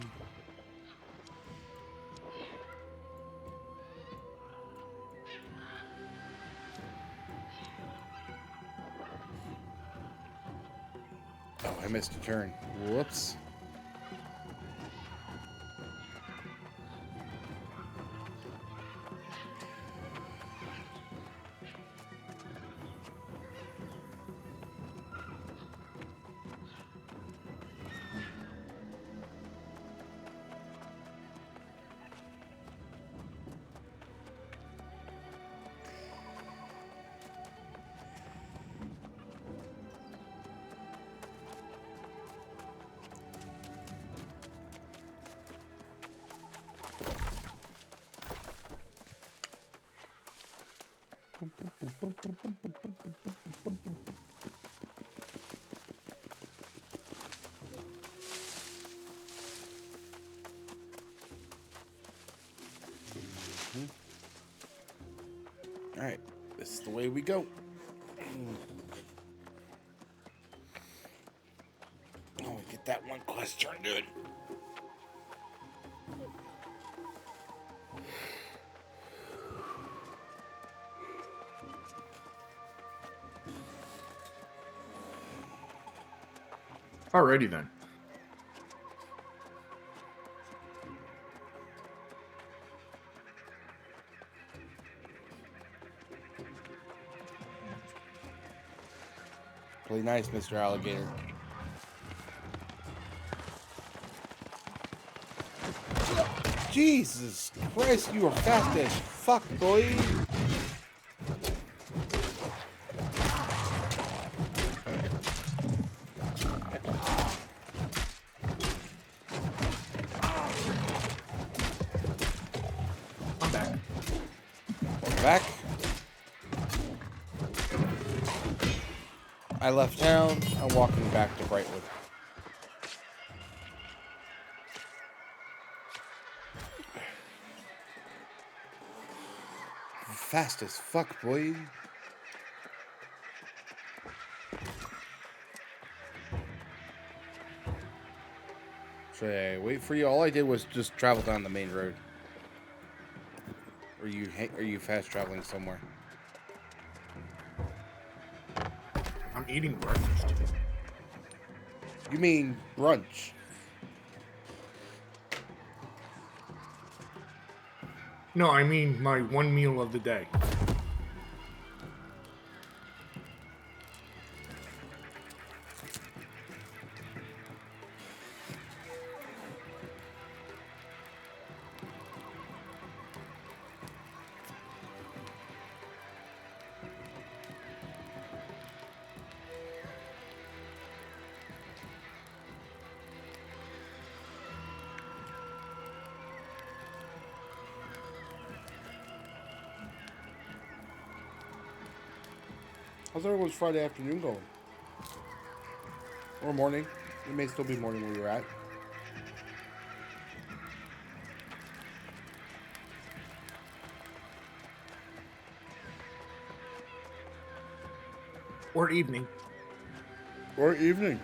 Oh, I missed a turn. Whoops. Alright, this is the way we go. Oh, get that one quest turned good. Alrighty then. Play nice, Mr. Alligator. Jesus Christ, you are fast as fuck, boy. I'm back. Welcome back. I left town. I'm walking back to Brightwood. Fast as fuck, boy. Should I wait for you? All I did was just travel down the main road. Or are you fast traveling somewhere? I'm eating breakfast. You mean brunch? No, I mean my one meal of the day. How's everyone's Friday afternoon going? Or morning? It may still be morning where you're at. Or evening. Or evening.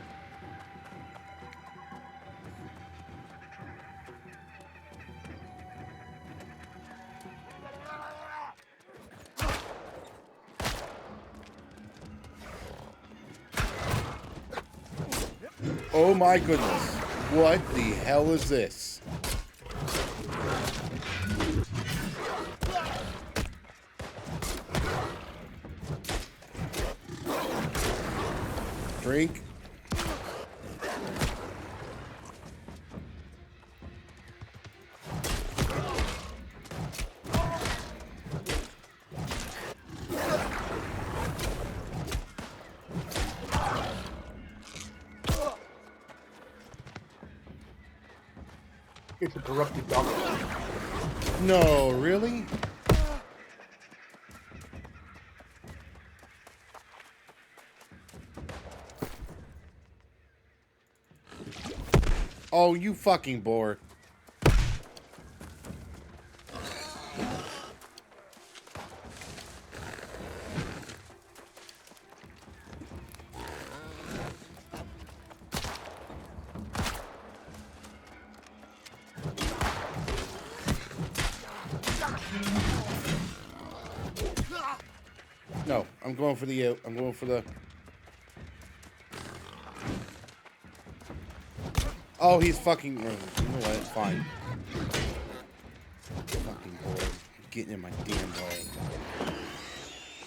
Oh my goodness. What the hell is this? Drink. It's a corrupted dog. No, really? Oh, you fucking bore. No, I'm going for the. I'm going for the. Oh, he's fucking. You know what? Fine. Fucking boy, getting in my damn way.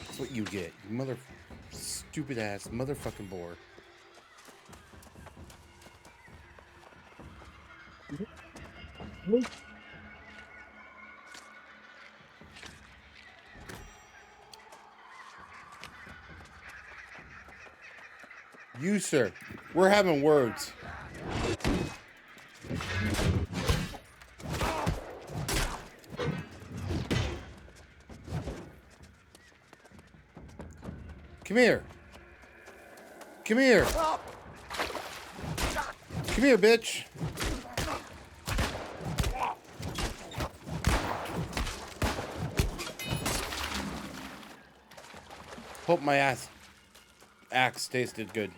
That's what you get, you mother, stupid ass motherfucking boar. You, sir, we're having words. Come here. Come here. Come here, bitch. Hope my axe tasted good.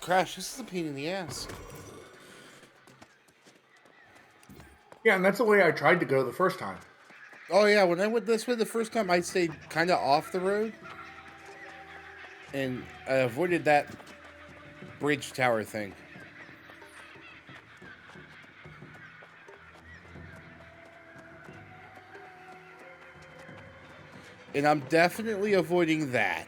Crash, this is a pain in the ass. Yeah, and that's the way I tried to go the first time. Oh yeah, when I went this way the first time, I stayed kind of off the road, and I avoided that bridge tower thing. And I'm definitely avoiding that.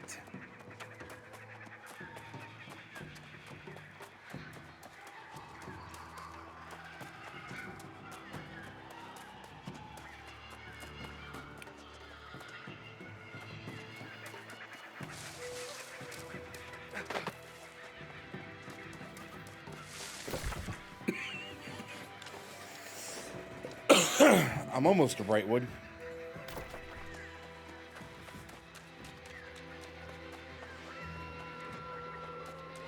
I'm almost to Brightwood.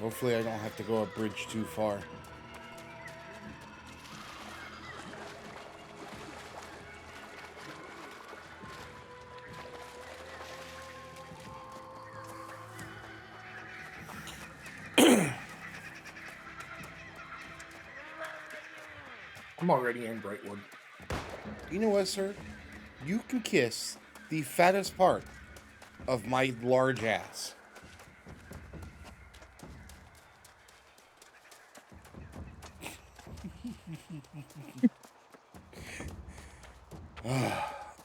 Hopefully I don't have to go a bridge too far. I'm already in Brightwood. You know what, sir? You can kiss the fattest part of my large ass.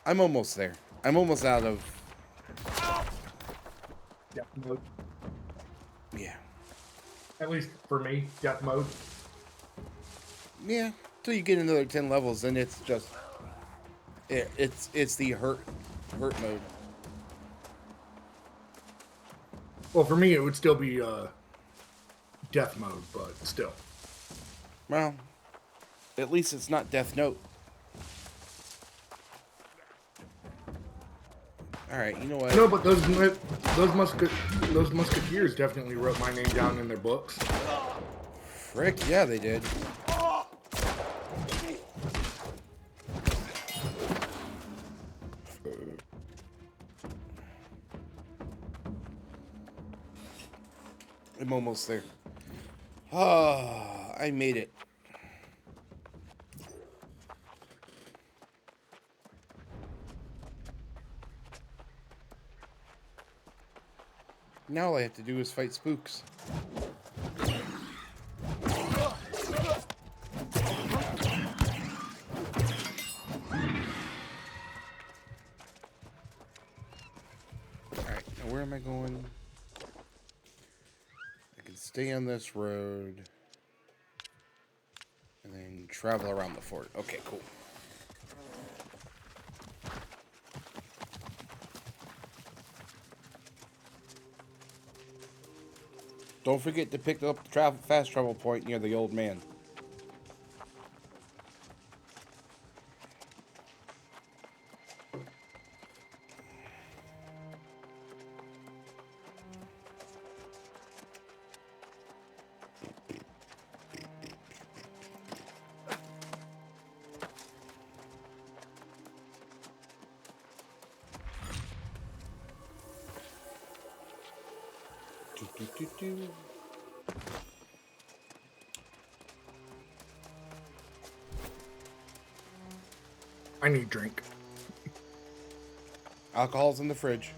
I'm almost there. I'm almost out of... Death mode. Yeah. At least for me, death mode. Yeah. Till you get another 10 levels, then it's just... It's the hurt mode. Well, for me, it would still be death mode, but still. Well, at least it's not Death Note. All right, you know what? No, but those musketeers definitely wrote my name down in their books. Frick, yeah, they did. I'm almost there. Ah, I made it. Now all I have to do is fight spooks. Alright, now where am I going? I can stay on this road. And then travel around the fort. Okay, cool. Don't forget to pick up the fast travel point near the old man. Do, do, do, do. I need drink. Alcohol's in the fridge.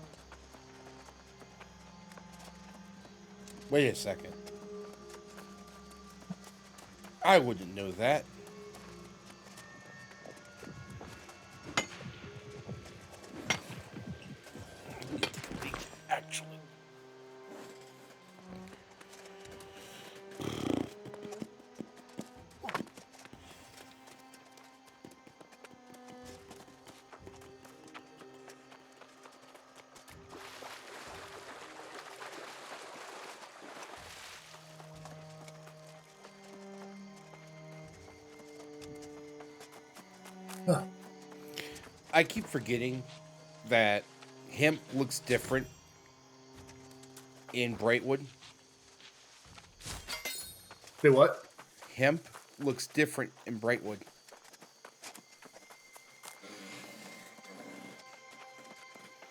Wait a second. I wouldn't know that. Actually. Huh. I keep forgetting that hemp looks different in Brightwood. Say what? Hemp looks different in Brightwood.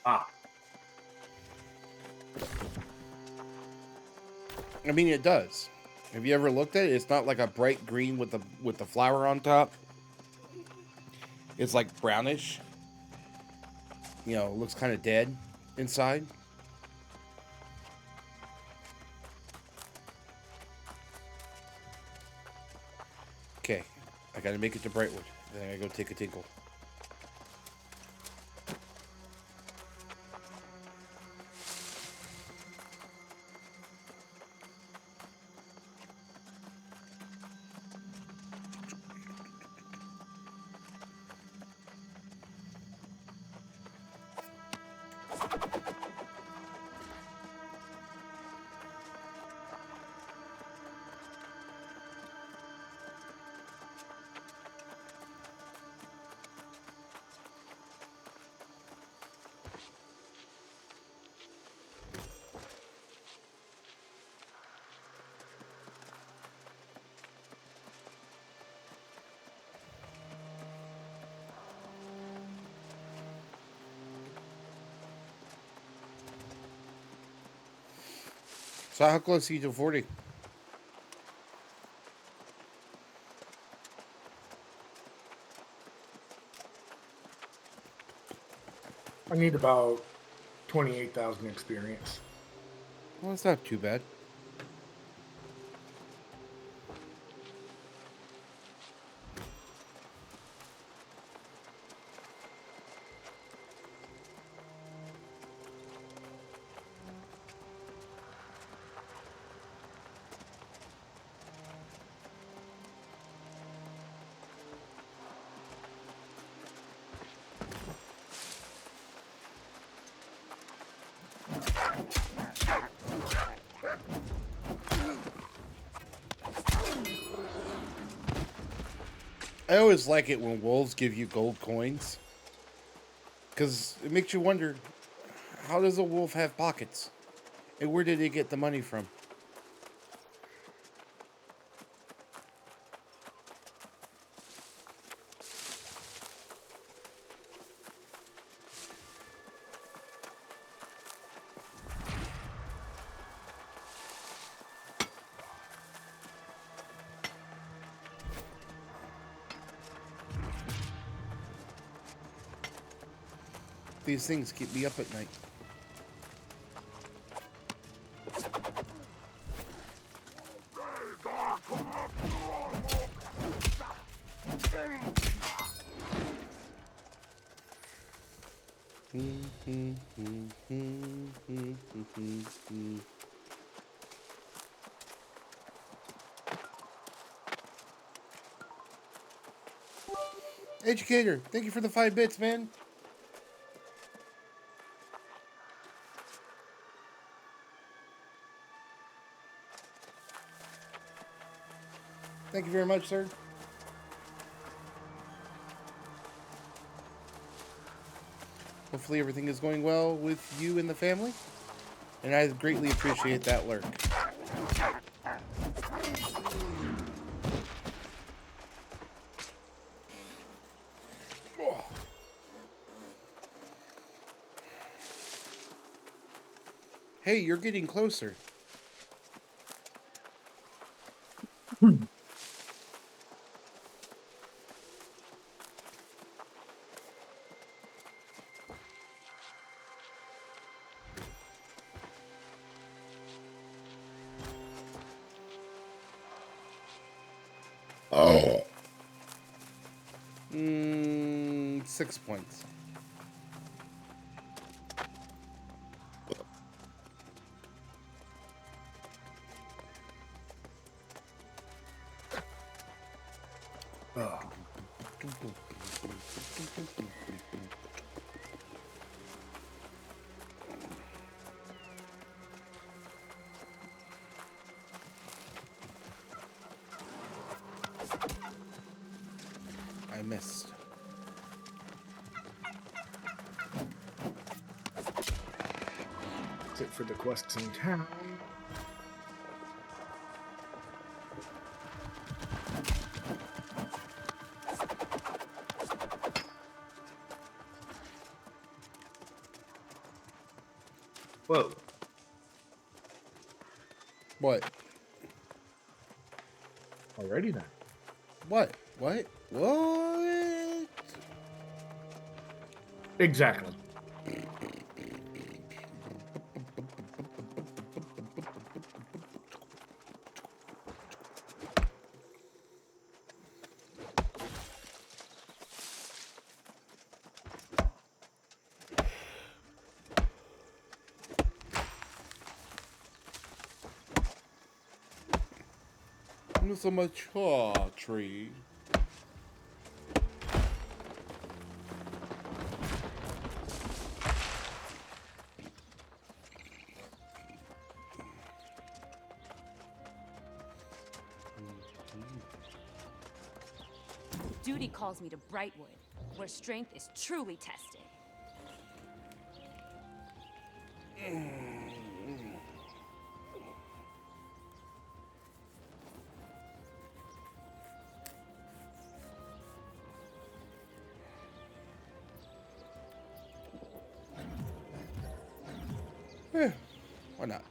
Ah, I mean, it does. Have you ever looked at it? It's not like a bright green with the flower on top. It's like brownish. You know, it looks kind of dead inside. Okay, I gotta make it to Brightwood. Then I gotta go take a tinkle. So how close are you to 40? I need about 28,000 experience. Well, that's not too bad. I always like it when wolves give you gold coins. Because it makes you wonder, how does a wolf have pockets? And where did he get the money from? These things keep me up at night. Educator, thank you for the 5 bits, man. Thank you very much, sir. Hopefully everything is going well with you and the family. And I greatly appreciate that lurk. Hey, you're getting closer. 6 points. Oh. I missed. That's it for the quests in town. Whoa. What? Alrighty then. What? What? What? Exactly. There's so much tree. Duty calls me to Brightwood, where strength is truly tested. Why not?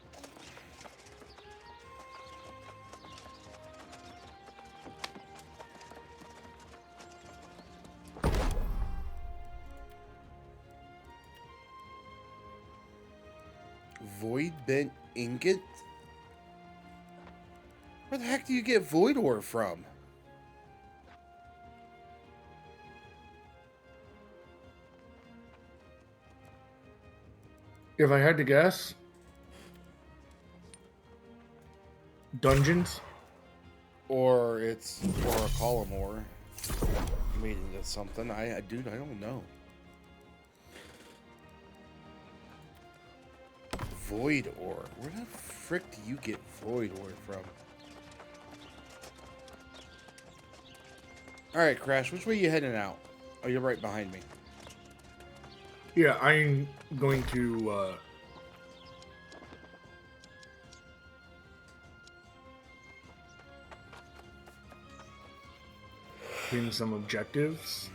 Void bent ingot? Where the heck do you get void ore from? If I had to guess, dungeons. Or it's or a column ore. Meaning to something. Dude, I don't know. Void ore. Where the frick do you get void ore from? Alright, Crash, which way you heading out? Oh, you're right behind me. Yeah, I'm going to pin some objectives.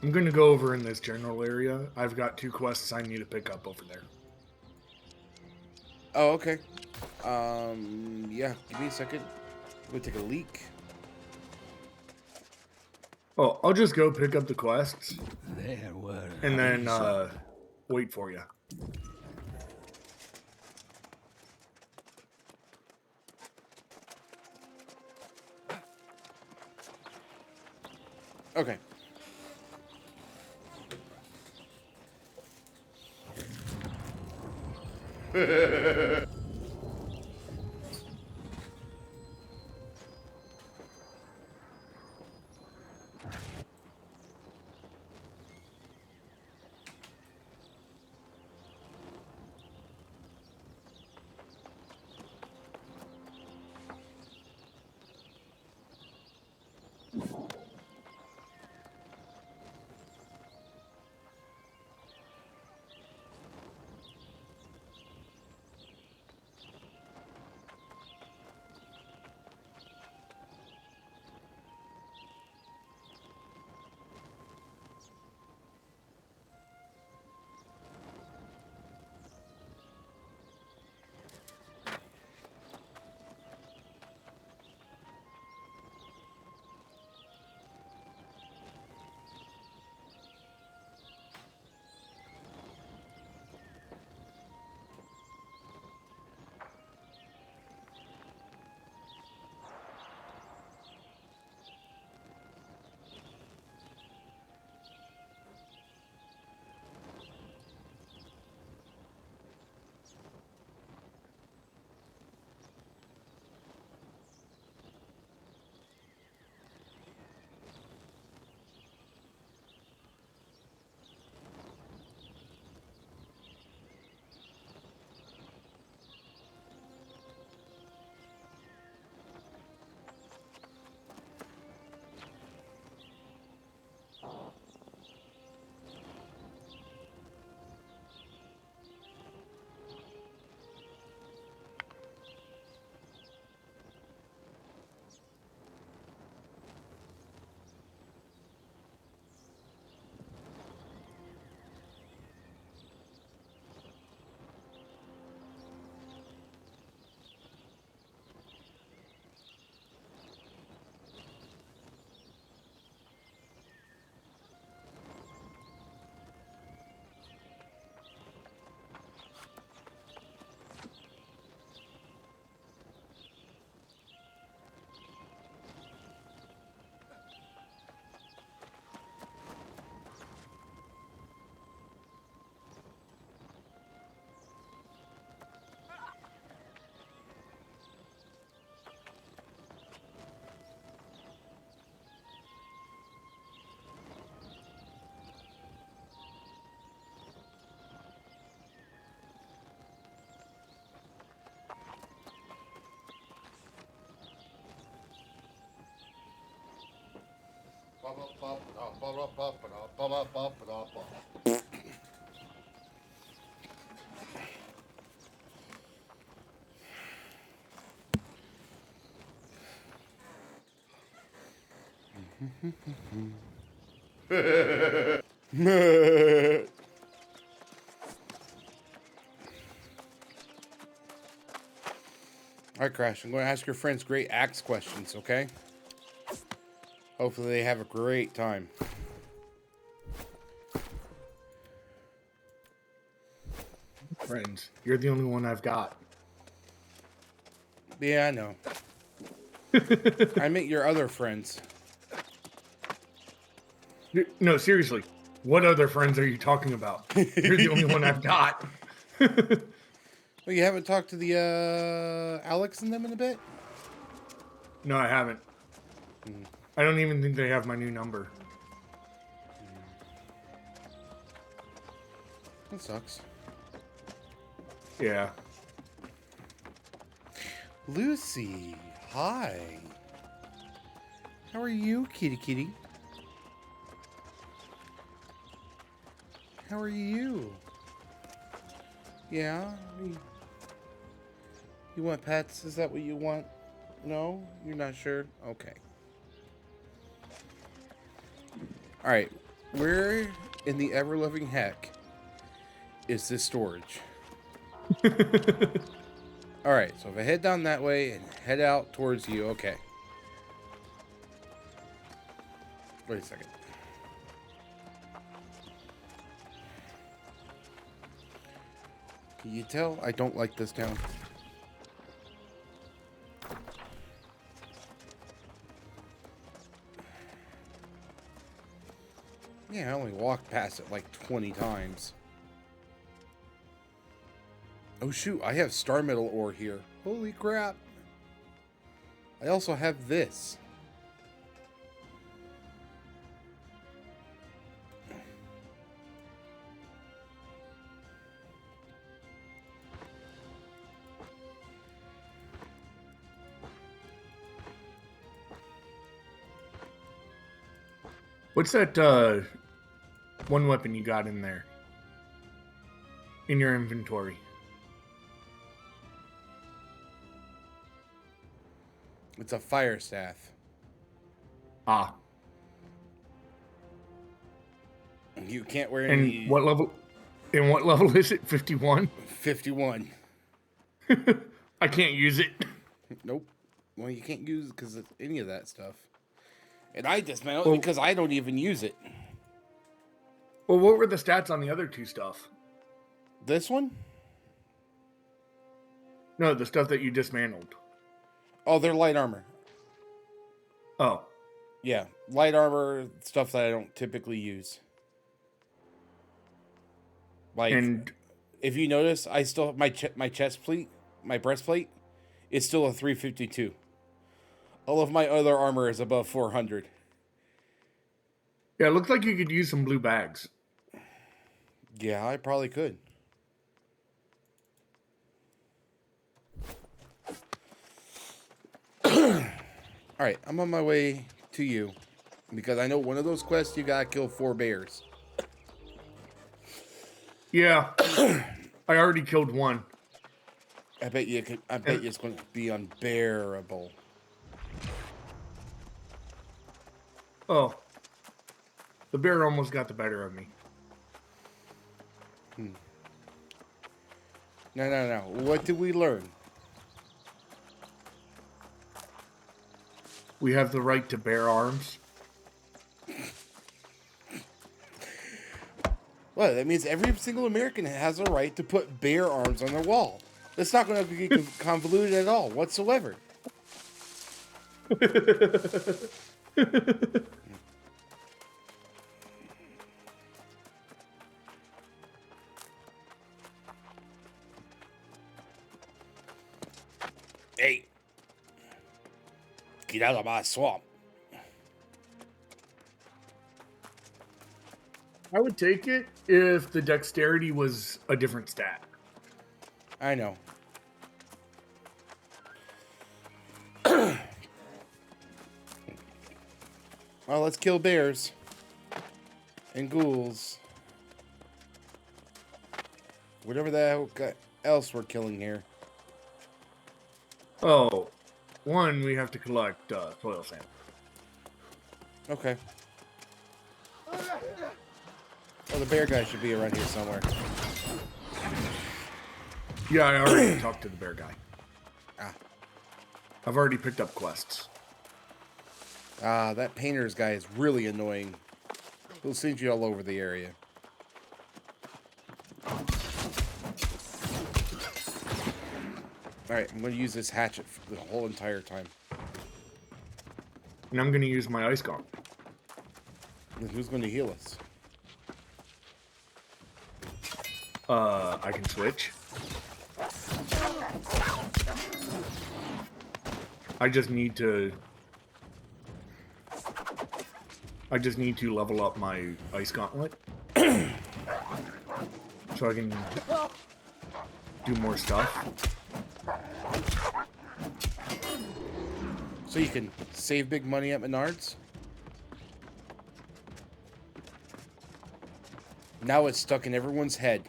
I'm going to go over in this general area. I've got 2 quests I need to pick up over there. Oh, okay. Yeah, give me a second. We'll take a leak. Oh, I'll just go pick up the quests There were and then wait for you. Okay. All right, Crash. I'm going to ask your friends great axe questions, okay? Hopefully they have a great time. Friends, you're the only one I've got. Yeah, I know. I meant your other friends. No, seriously. What other friends are you talking about? You're the only one I've got. Well, you haven't talked to the Alex and them in a bit? No, I haven't. I don't even think they have my new number. That sucks. Yeah. Lucy, hi. How are you, kitty kitty? How are you? Yeah? You want pets? Is that what you want? No? You're not sure? Okay. Alright. Where in the ever-loving heck is this storage? Alright, so if I head down that way and head out towards you, okay. Wait a second. Can you tell I don't like this town? Yeah, I only walked past it like 20 times. Oh shoot, I have star metal ore here. Holy crap. I also have this. What's that one weapon you got in there? In your inventory? It's a fire staff. Ah. You can't wear And any... what level? And what level is it? 51? 51. I can't use it. Nope. Well, you can't use it because of any of that stuff. And I dismantled it because I don't even use it. Well, what were the stats on the other two stuff? This one? No, the stuff that you dismantled. Oh, they're light armor. Oh. Yeah, light armor, stuff that I don't typically use. Like, And if you notice, I still have my chest plate, my breastplate, is still a 352. All of my other armor is above 400. yeah, it looks like you could use some blue bags. Yeah, I probably could. Alright, I'm on my way to you. Because I know one of those quests you gotta kill 4 bears. Yeah. I already killed one. I bet you it's gonna be unbearable. Oh. The bear almost got the better of me. No. What did we learn? We have the right to bear arms. Well, that means every single American has a right to put bear arms on their wall. That's not going to be convoluted at all, whatsoever. Hey, get out of my swamp. I would take it if the dexterity was a different stat. I know. Well, let's kill bears. And ghouls. Whatever the hell else we're killing here. Oh, one, we have to collect soil samples. Okay. Well, the bear guy should be around here somewhere. Yeah, I already talked to the bear guy. Ah. I've already picked up quests. That painter's guy is really annoying. He'll send you all over the area. Alright, I'm going to use this hatchet for the whole entire time. And I'm going to use my ice gauntlet. And who's going to heal us? I can switch. I just need to level up my ice gauntlet. So I can do more stuff. So you can save big money at Menards? Now it's stuck in everyone's head.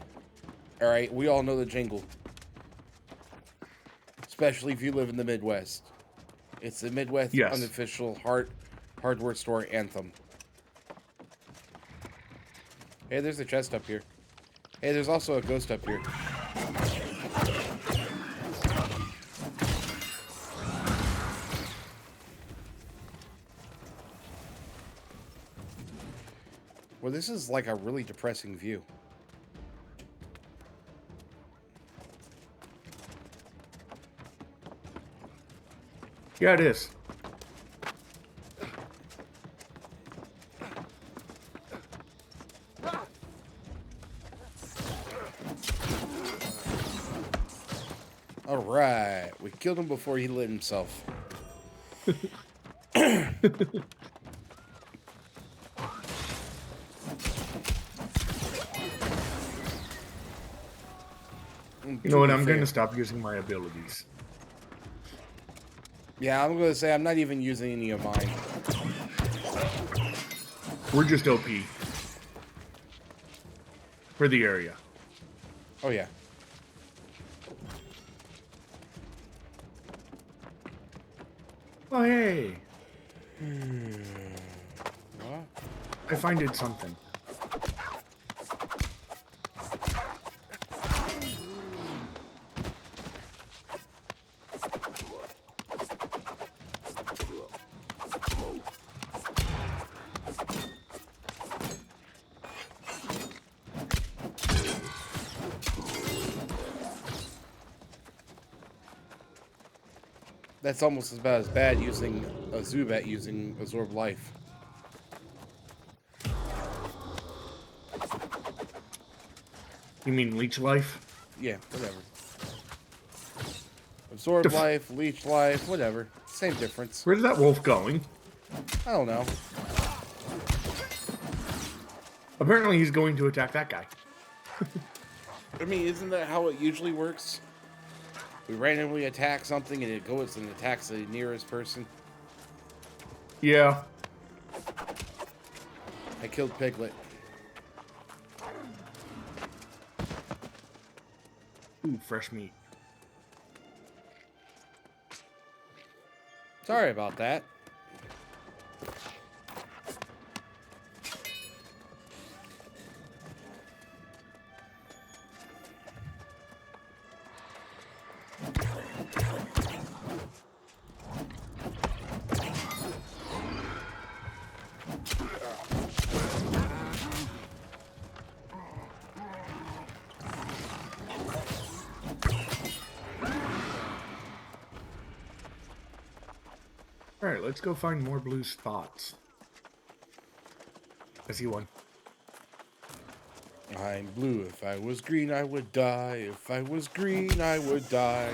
Alright, we all know the jingle. Especially if you live in the Midwest. It's the Midwest unofficial hardware store anthem. Hey, there's a chest up here. Hey, there's also a ghost up here. Well, this is like a really depressing view. Yeah, it is. Alright, we killed him before he lit himself. You know what? I'm going to stop using my abilities. Yeah, I'm going to say I'm not even using any of mine. We're just OP. For the area. Oh, yeah. Oh, hey. What? I find it something. That's almost about as bad using a Zubat using Absorb Life. You mean Leech Life? Yeah, whatever. Absorb Life, Leech Life, whatever. Same difference. Where's that wolf going? I don't know. Apparently he's going to attack that guy. I mean, isn't that how it usually works? We randomly attack something and it goes and attacks the nearest person. Yeah. I killed Piglet. Ooh, fresh meat. Sorry about that. Alright, let's go find more blue spots. I see one. I'm blue. If I was green, I would die. If I was green, I would die.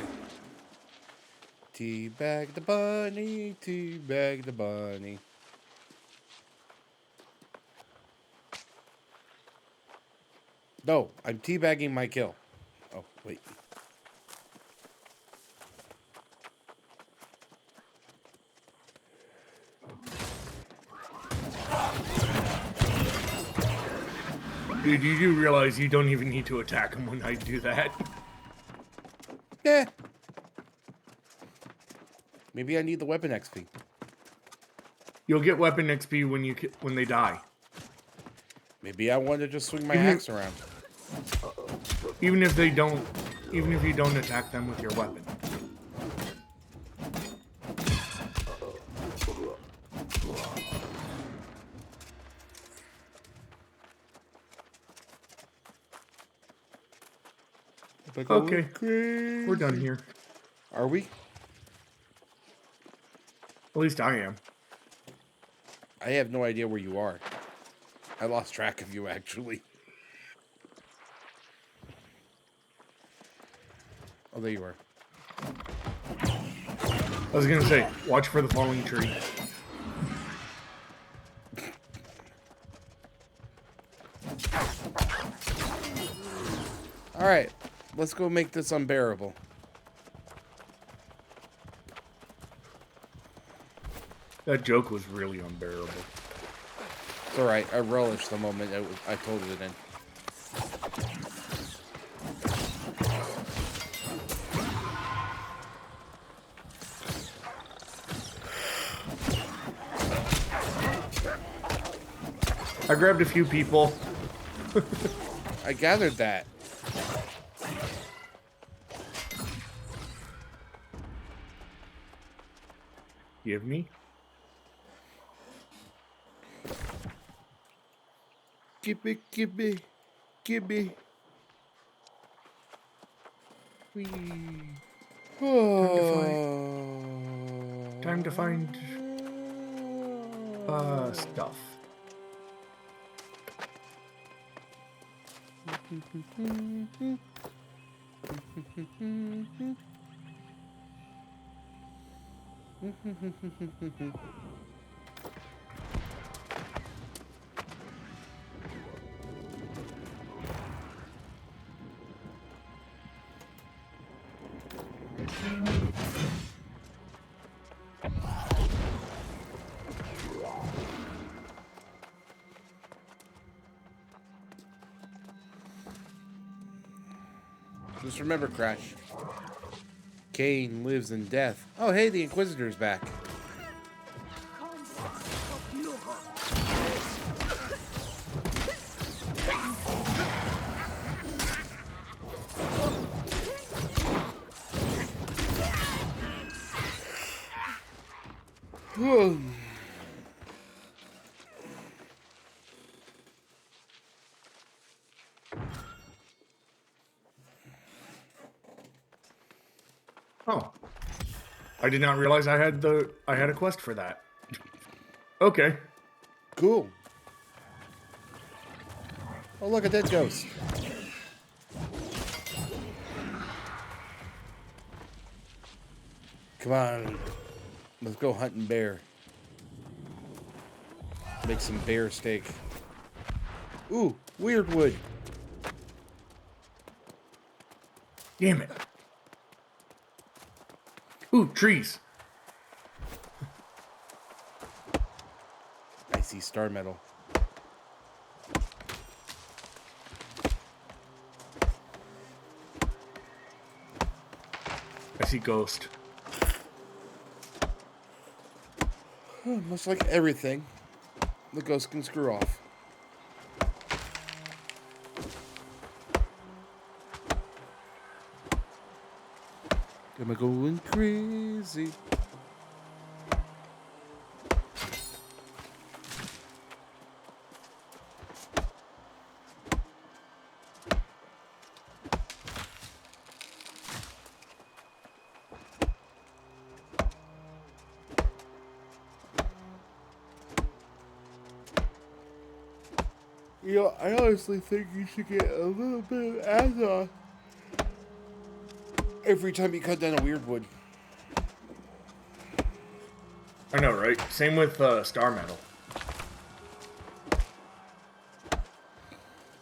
Teabag the bunny, teabag the bunny. No, I'm teabagging my kill. Oh, wait. Dude, you do realize you don't even need to attack him when I do that. Yeah. Maybe I need the weapon XP. You'll get weapon XP when they die. Maybe I want to just swing my Even if- axe around. Even if you don't attack them with your weapon. Okay, we're done here. Are we? At least I am. I have no idea where you are. I lost track of you, actually. Oh, there you are. I was gonna say, watch for the falling tree. Alright, let's go make this unbearable. That joke was really unbearable. It's alright, I relished the moment I told it in. I grabbed a few people. I gathered that. Give me. Give me, give me, give me. Whee. Time to find stuff. Just remember, Crash. Cain lives in death. Oh, hey, the Inquisitor's back. Oh. I did not realize I had a quest for that. Okay. Cool. Oh, look at that ghost. Come on. Let's go hunting bear. Make some bear steak. Ooh, weird wood. Damn it. Ooh, trees. I see star metal. I see ghost. Much like everything, the ghost can screw off. Am I going crazy? You know, I honestly think you should get a little bit of add-on every time you cut down a weird wood. I know, right? Same with star metal.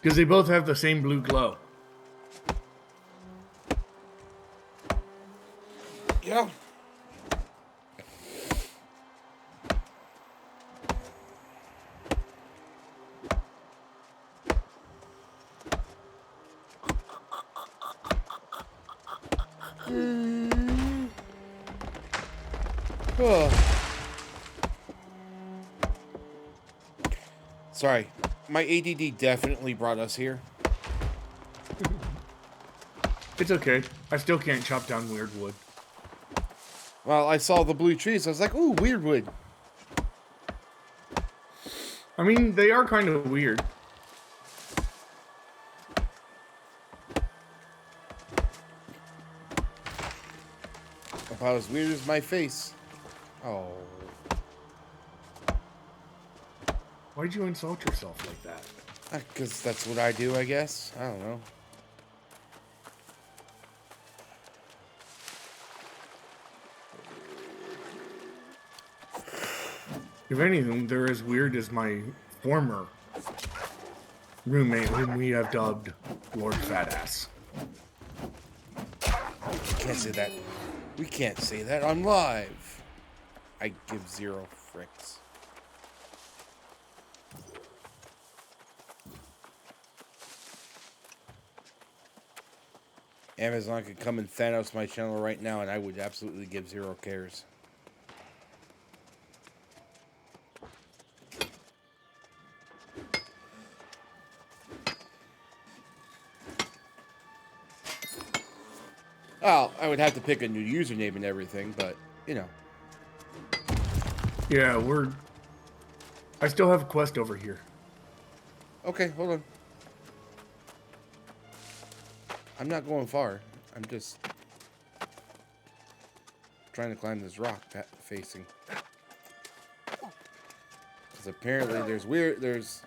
Because they both have the same blue glow. Yeah. Oh. Sorry, my ADD definitely brought us here. It's okay. I still can't chop down weird wood. Well, I saw the blue trees. I was like, ooh, weird wood. I mean, they are kind of weird. About as weird as my face. Oh. Why'd you insult yourself like that? Because that's what I do, I guess. I don't know. If anything, they're as weird as my former roommate, whom we have dubbed Lord Fatass. Can't say that. We can't say that on live. I give 0 fricks. Amazon could come and Thanos my channel right now, and I would absolutely give 0 cares. Well, I would have to pick a new username and everything, but, you know. Yeah, I still have a quest over here. Okay, hold on. I'm not going far. I'm just trying to climb this rock facing. Because apparently there's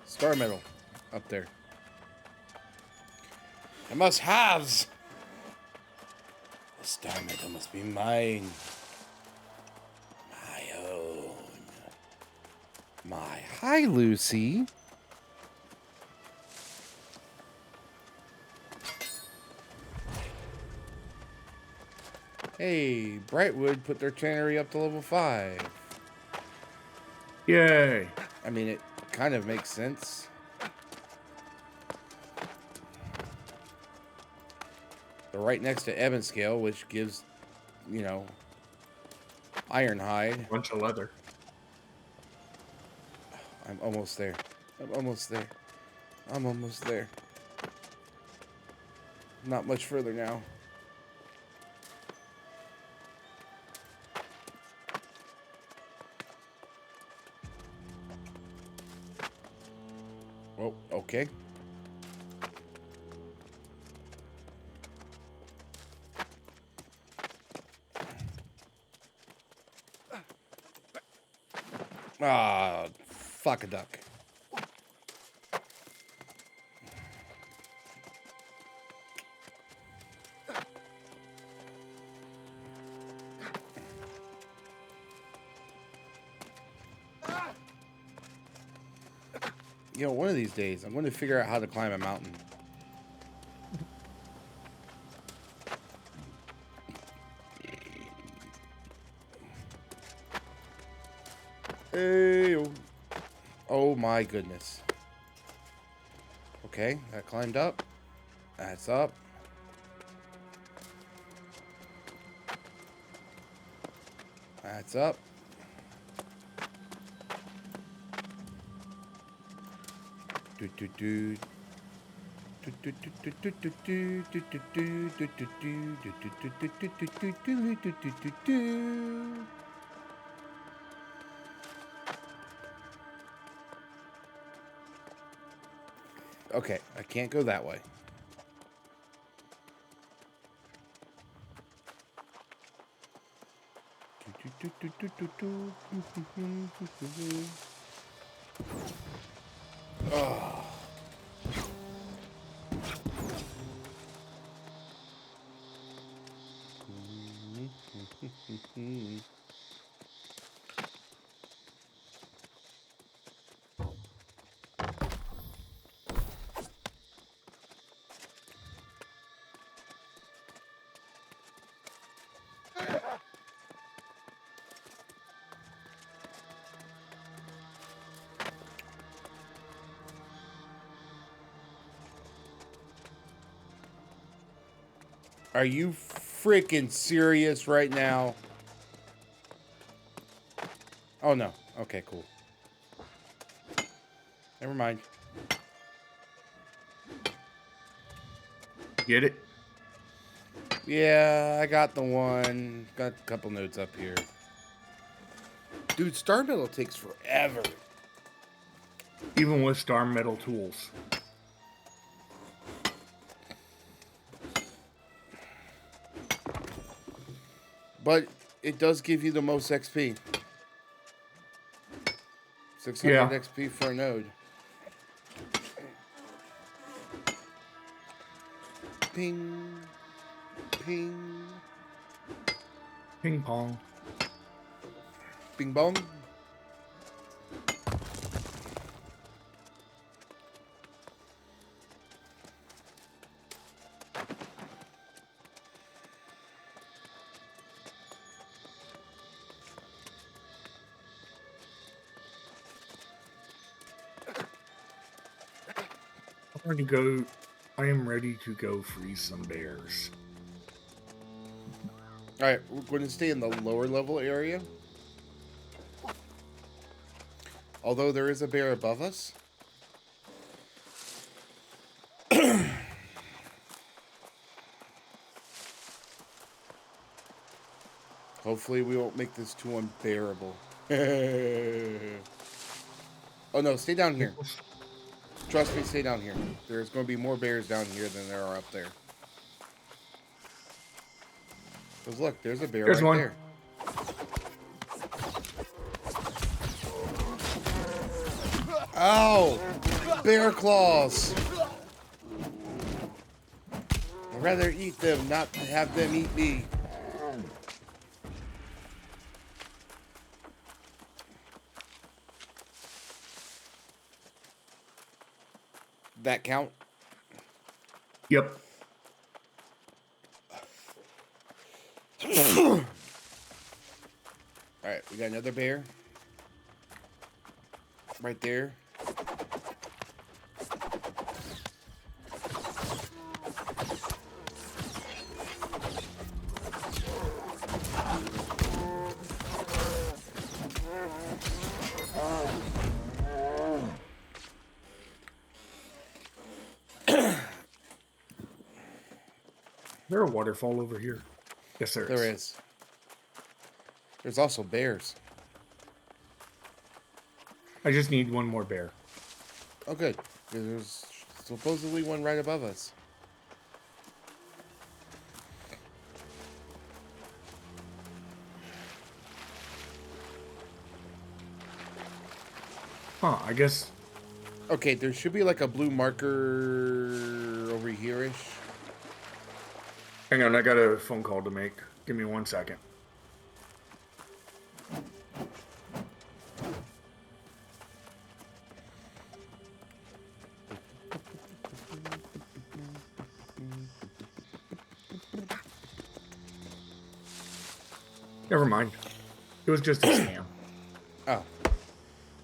star metal up there. I must have. The star metal must be mine. My own. Hi, Lucy. Hey, Brightwood put their tannery up to level 5. Yay! I mean, it kind of makes sense. They're right next to Ebon Scale, which gives, you know, Ironhide. Bunch of leather. I'm almost there. I'm almost there. I'm almost there. Not much further now. Oh, okay. Ah, fuck a duck. You know, one of these days, I'm going to figure out how to climb a mountain. Hey, oh my goodness. Okay, that climbed up. That's up. That's up. Do do do. Okay, I can't go that way. Oh. Are you freaking serious right now? Oh, no. Okay, cool. Never mind. Get it? Yeah, I got the one. Got a couple notes up here. Dude, Star Metal takes forever. Even with star metal tools. But it does give you the most XP. 600 Yeah. XP for a node. Ping. Ping. Ping pong. Bing bong. I am ready to go freeze some bears. Alright, we're going to stay in the lower level area. Although there is a bear above us. Hopefully we won't make this too unbearable. Oh no, stay down here. Trust me, stay down here. There's going to be more bears down here than there are up there. Because look, there's a bear There's right one. there. Ow! Bear claws! I'd rather eat them, not have them eat me. That count? Yep. Alright, we got another bear. Right there. Is there a waterfall over here? Yes, there is. There is. There's also bears. I just need one more bear. Oh, good. There's supposedly one right above us. Huh, I guess. Okay, there should be like a blue marker over here-ish. Hang on, I got a phone call to make. Give me 1 second. Never mind. It was just a scam. Oh.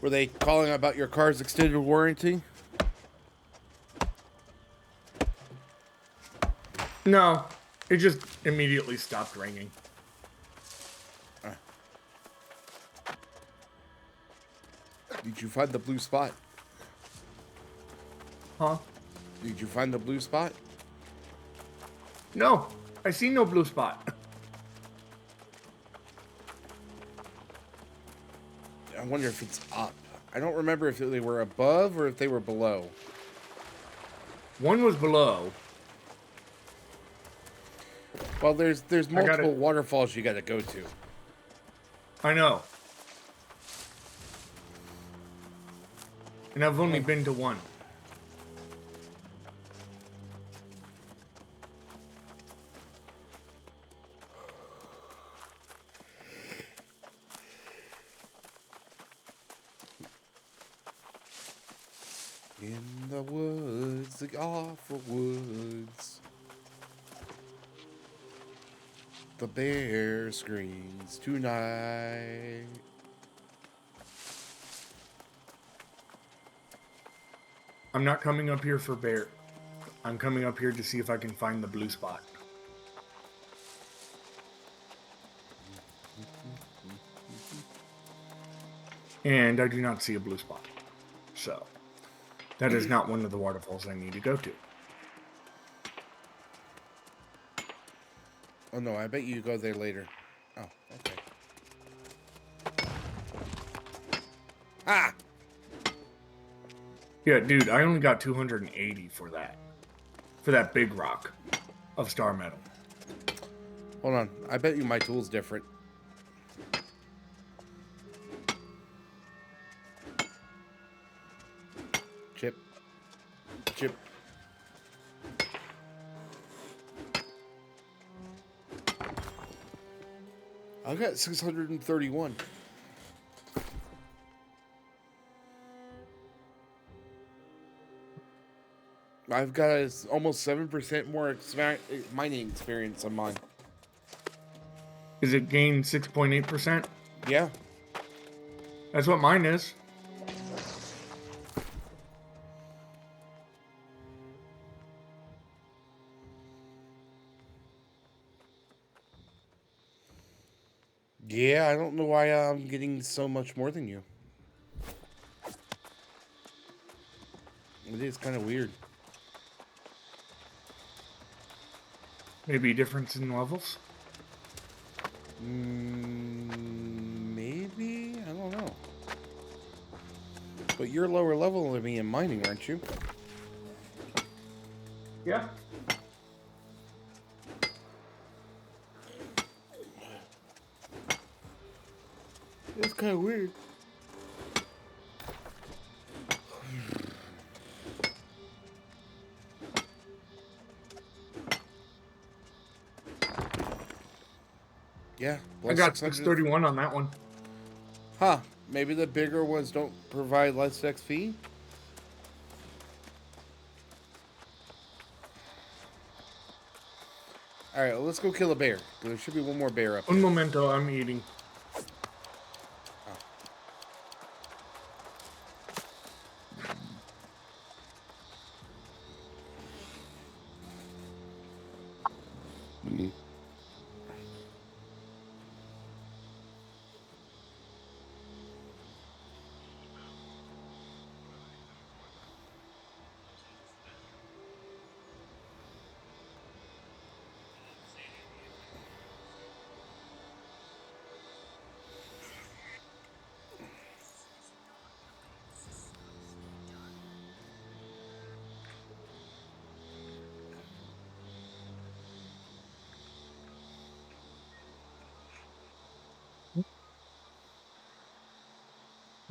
Were they calling about your car's extended warranty? No, it just immediately stopped ringing. Did you find the blue spot? Huh? Did you find the blue spot? No, I see no blue spot. I wonder if it's up. I don't remember if they were above or if they were below. One was below. Well, there's gotta- multiple waterfalls you got to go to. I know. And I've only been to one. In the woods, the awful woods. The bear screams tonight. I'm not coming up here for bear. I'm coming up here to see if I can find the blue spot. And I do not see a blue spot. So, that is not one of the waterfalls I need to go to. Oh no, I bet you go there later. Oh, okay. Ah! Yeah, dude, I only got 280 for that. For that big rock of star metal. Hold on. I bet you my tool's different. Chip. Chip. I got 631. I've got almost 7% more mining experience on mine. Is it gained 6.8%? Yeah. That's what mine is. Yeah, I don't know why I'm getting so much more than you. It is kind of weird. Maybe a difference in levels? Maybe? I don't know. But you're lower level than me in mining, aren't you? Yeah. It's kind of weird. Yeah. I got 631 on that one. Huh. Maybe the bigger ones don't provide less XP? Alright, well, let's go kill a bear. There should be one more bear up there. Un momento, I'm eating.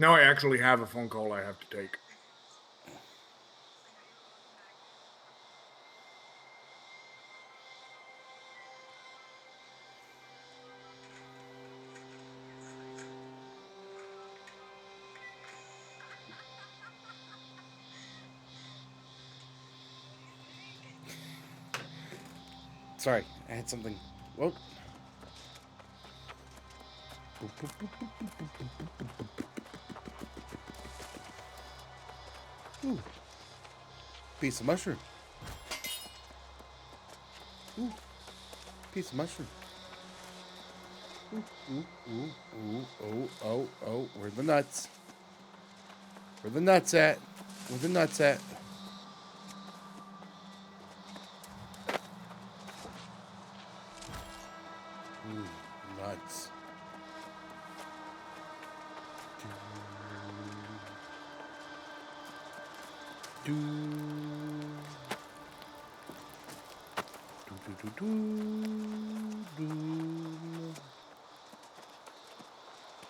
Now I actually have a phone call I have to take. Sorry, I had something. Whoa. Ooh. Piece of mushroom. Ooh. Piece of mushroom. Ooh, ooh, ooh, ooh, oh, oh, oh. Where are the nuts? Where the nuts at? Where the nuts at? Ooh, nuts. Do. Do, do, do, do, do.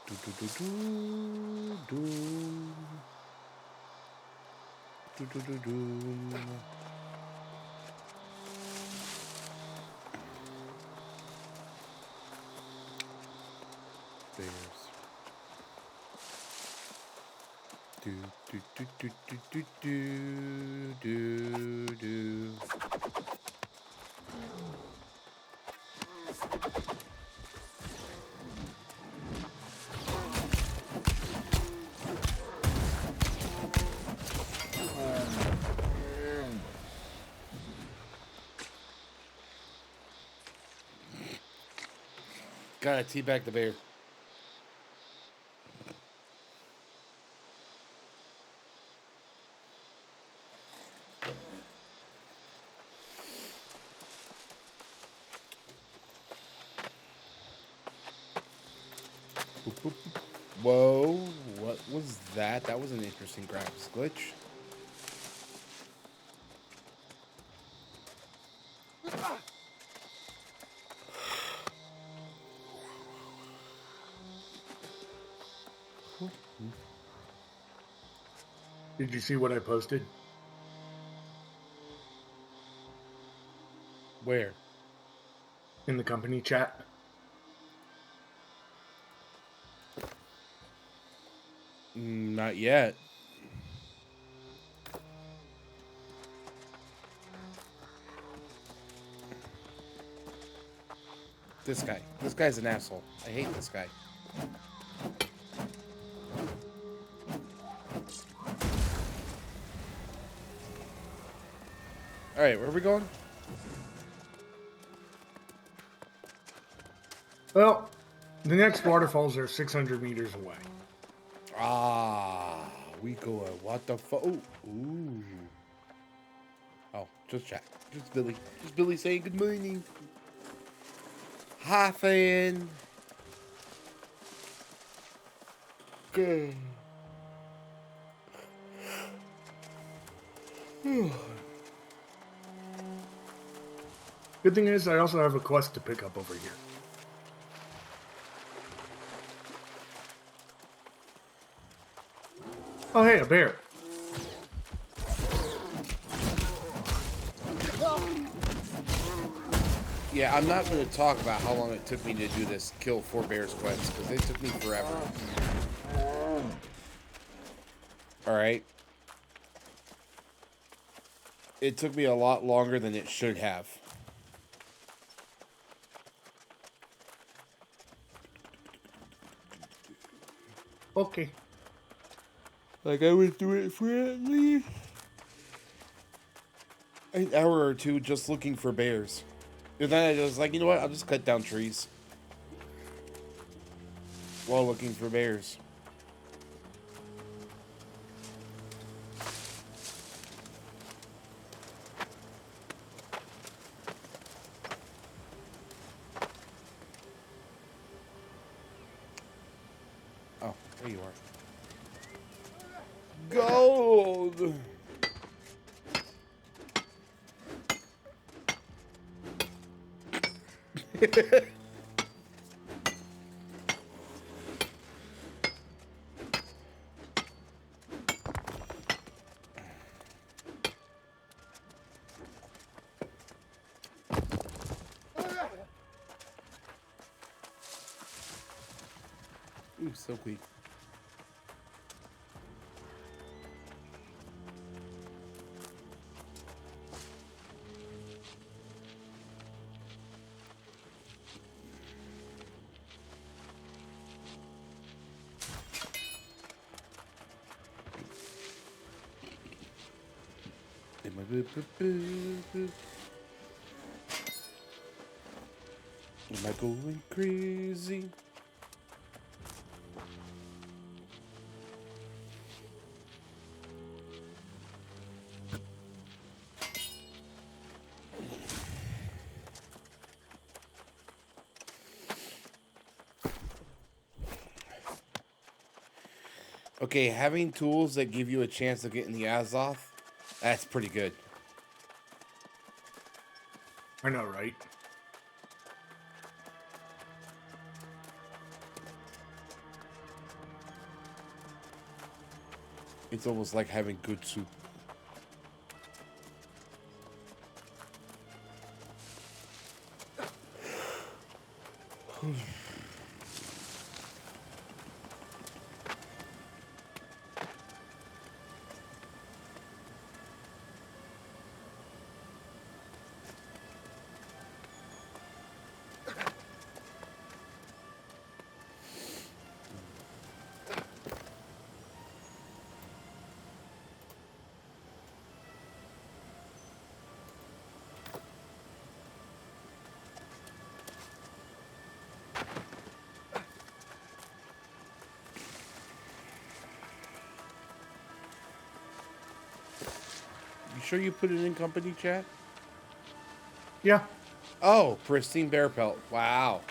Do, do, do, do, do. Do, do, do, do. Bears. Do, do, do, do, do, do, do, do, do. Gotta teabag the bear. Whoa, what was that? That was an interesting graphics glitch. Did you see what I posted? Where? In the company chat? Not yet. This guy. This guy's an asshole. I hate this guy. Alright, where are we going? Well, the next waterfalls are 600 meters away. Ah, we go what the fuck? Ooh. Oh, just chat. Just Billy. Just Billy saying good morning. Hi, fan. Good. Good thing is, I also have a quest to pick up over here. Oh, hey, a bear. Yeah, I'm not going to talk about how long it took me to do this kill 4 bears quest, because it took me forever. Alright. It took me a lot longer than it should have. Okay. Like, I would do it for at least an hour or two just looking for bears. And then I was like, you know what? I'll just cut down trees while looking for bears. Oh, there you are. Gold! Ooh, so quick. Am I going crazy? Okay, having tools that give you a chance to get in the Azoth, that's pretty good. I know, right? It's almost like having good soup. You sure you put it in company chat? Yeah. Oh, pristine bear pelt. Wow.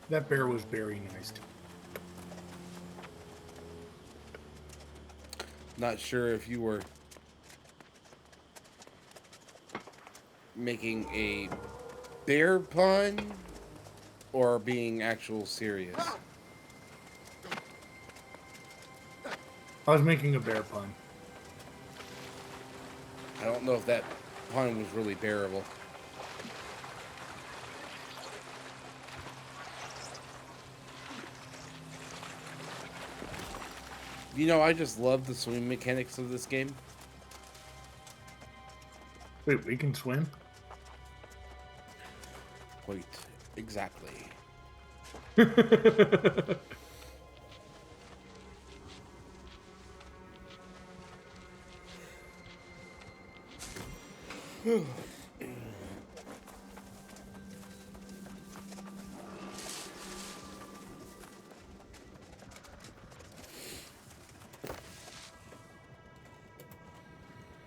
That bear was very nice. Not sure if you were making a bear pun or being actual serious. I was making a bear pun. I don't know if that pun was really bearable. You know, I just love the swimming mechanics of this game. Wait, we can swim? Wait, exactly.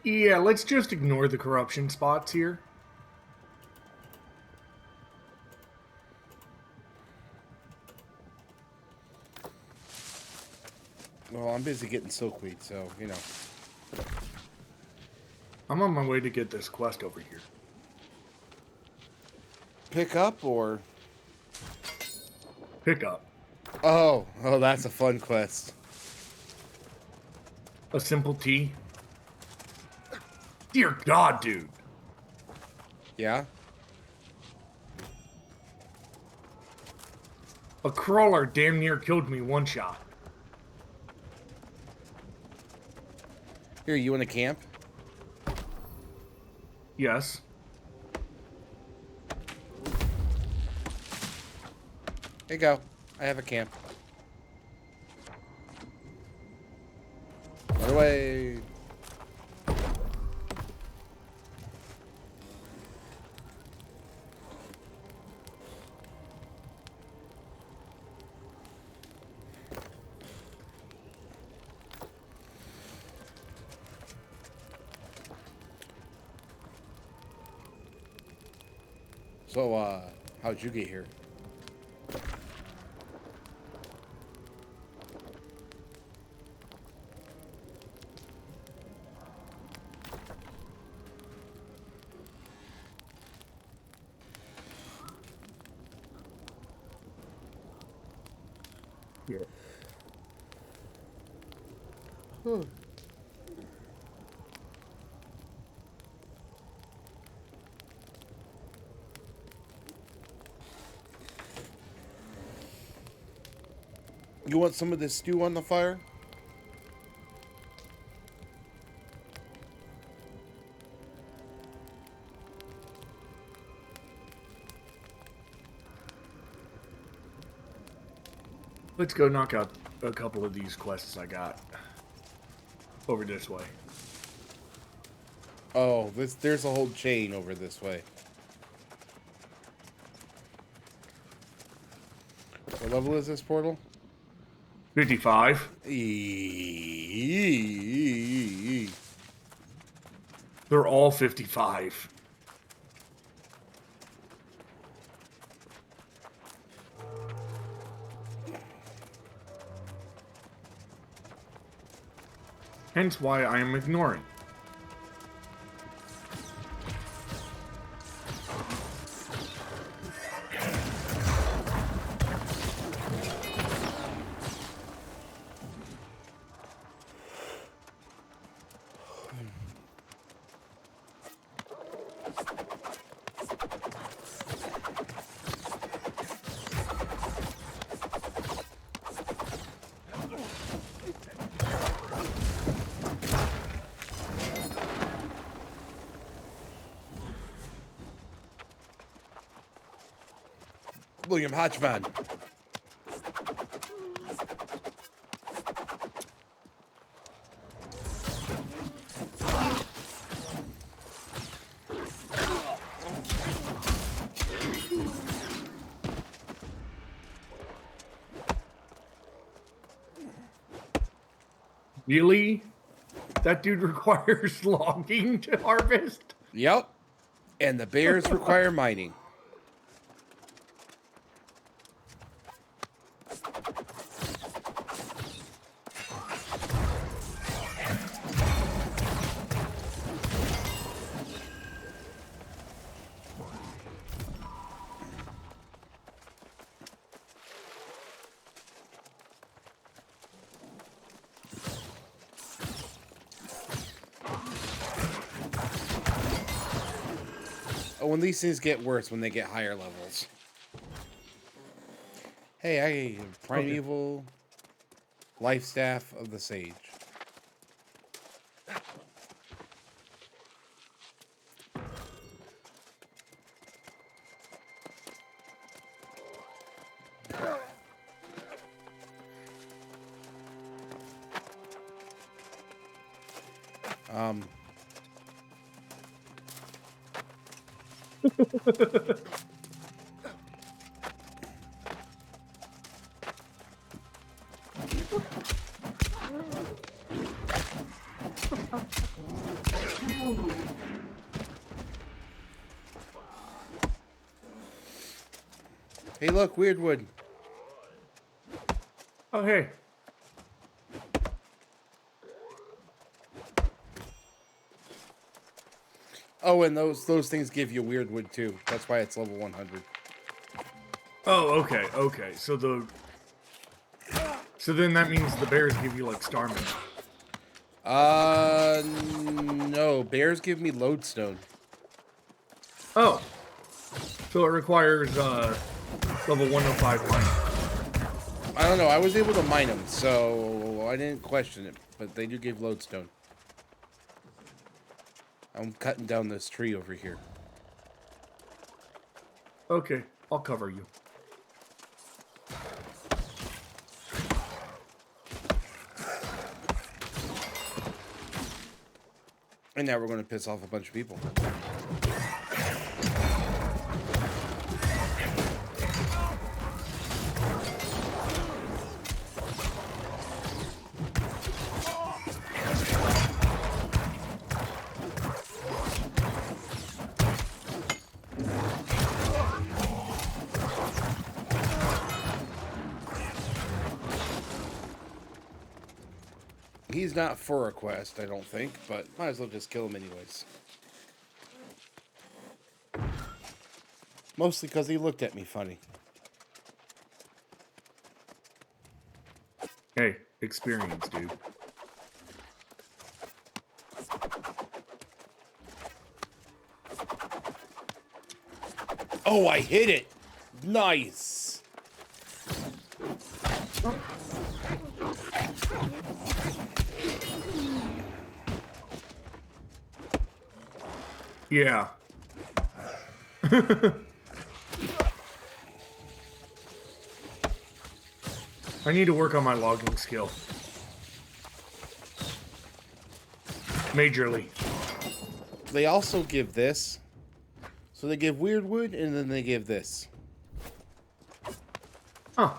Yeah, let's just ignore the corruption spots here. Well, I'm busy getting silkweed, so, you know. I'm on my way to get this quest over here. Pick up or... Pick up. Oh, that's a fun quest. A simple tea. Dear God, dude. Yeah? A crawler damn near killed me one shot. Here, you in a camp? Yes. Here you go. I have a camp. Run away. So, how'd you get here? Yeah. You want some of this stew on the fire? Let's go knock out a couple of these quests I got. Over this way. Oh, there's a whole chain over this way. What level is this portal? 55. They're all 55. Hence why I am ignoring. William Hodgman. Really? That dude requires logging to harvest? Yep. And the bears require mining. when these things get worse, when they get higher levels. Hey, primeval life staff of the sage. Hey, look, Weirdwood. Oh, hey. Oh, and those things give you Weirdwood too. That's why it's level 100. Oh, okay, okay. So then that means the bears give you like Starman. No. Bears give me Lodestone. Oh. So it requires level 105 mine. I don't know. I was able to mine them, so I didn't question it. But they do give Lodestone. I'm cutting down this tree over here. Okay, I'll cover you. And now we're going to piss off a bunch of people. He's not for a quest, I don't think, but might as well just kill him anyways. Mostly because he looked at me funny. Hey, experience, dude. Oh, I hit it! Nice! Yeah. I need to work on my logging skill. Majorly. They also give this. So they give Weirdwood, and then they give this. Huh.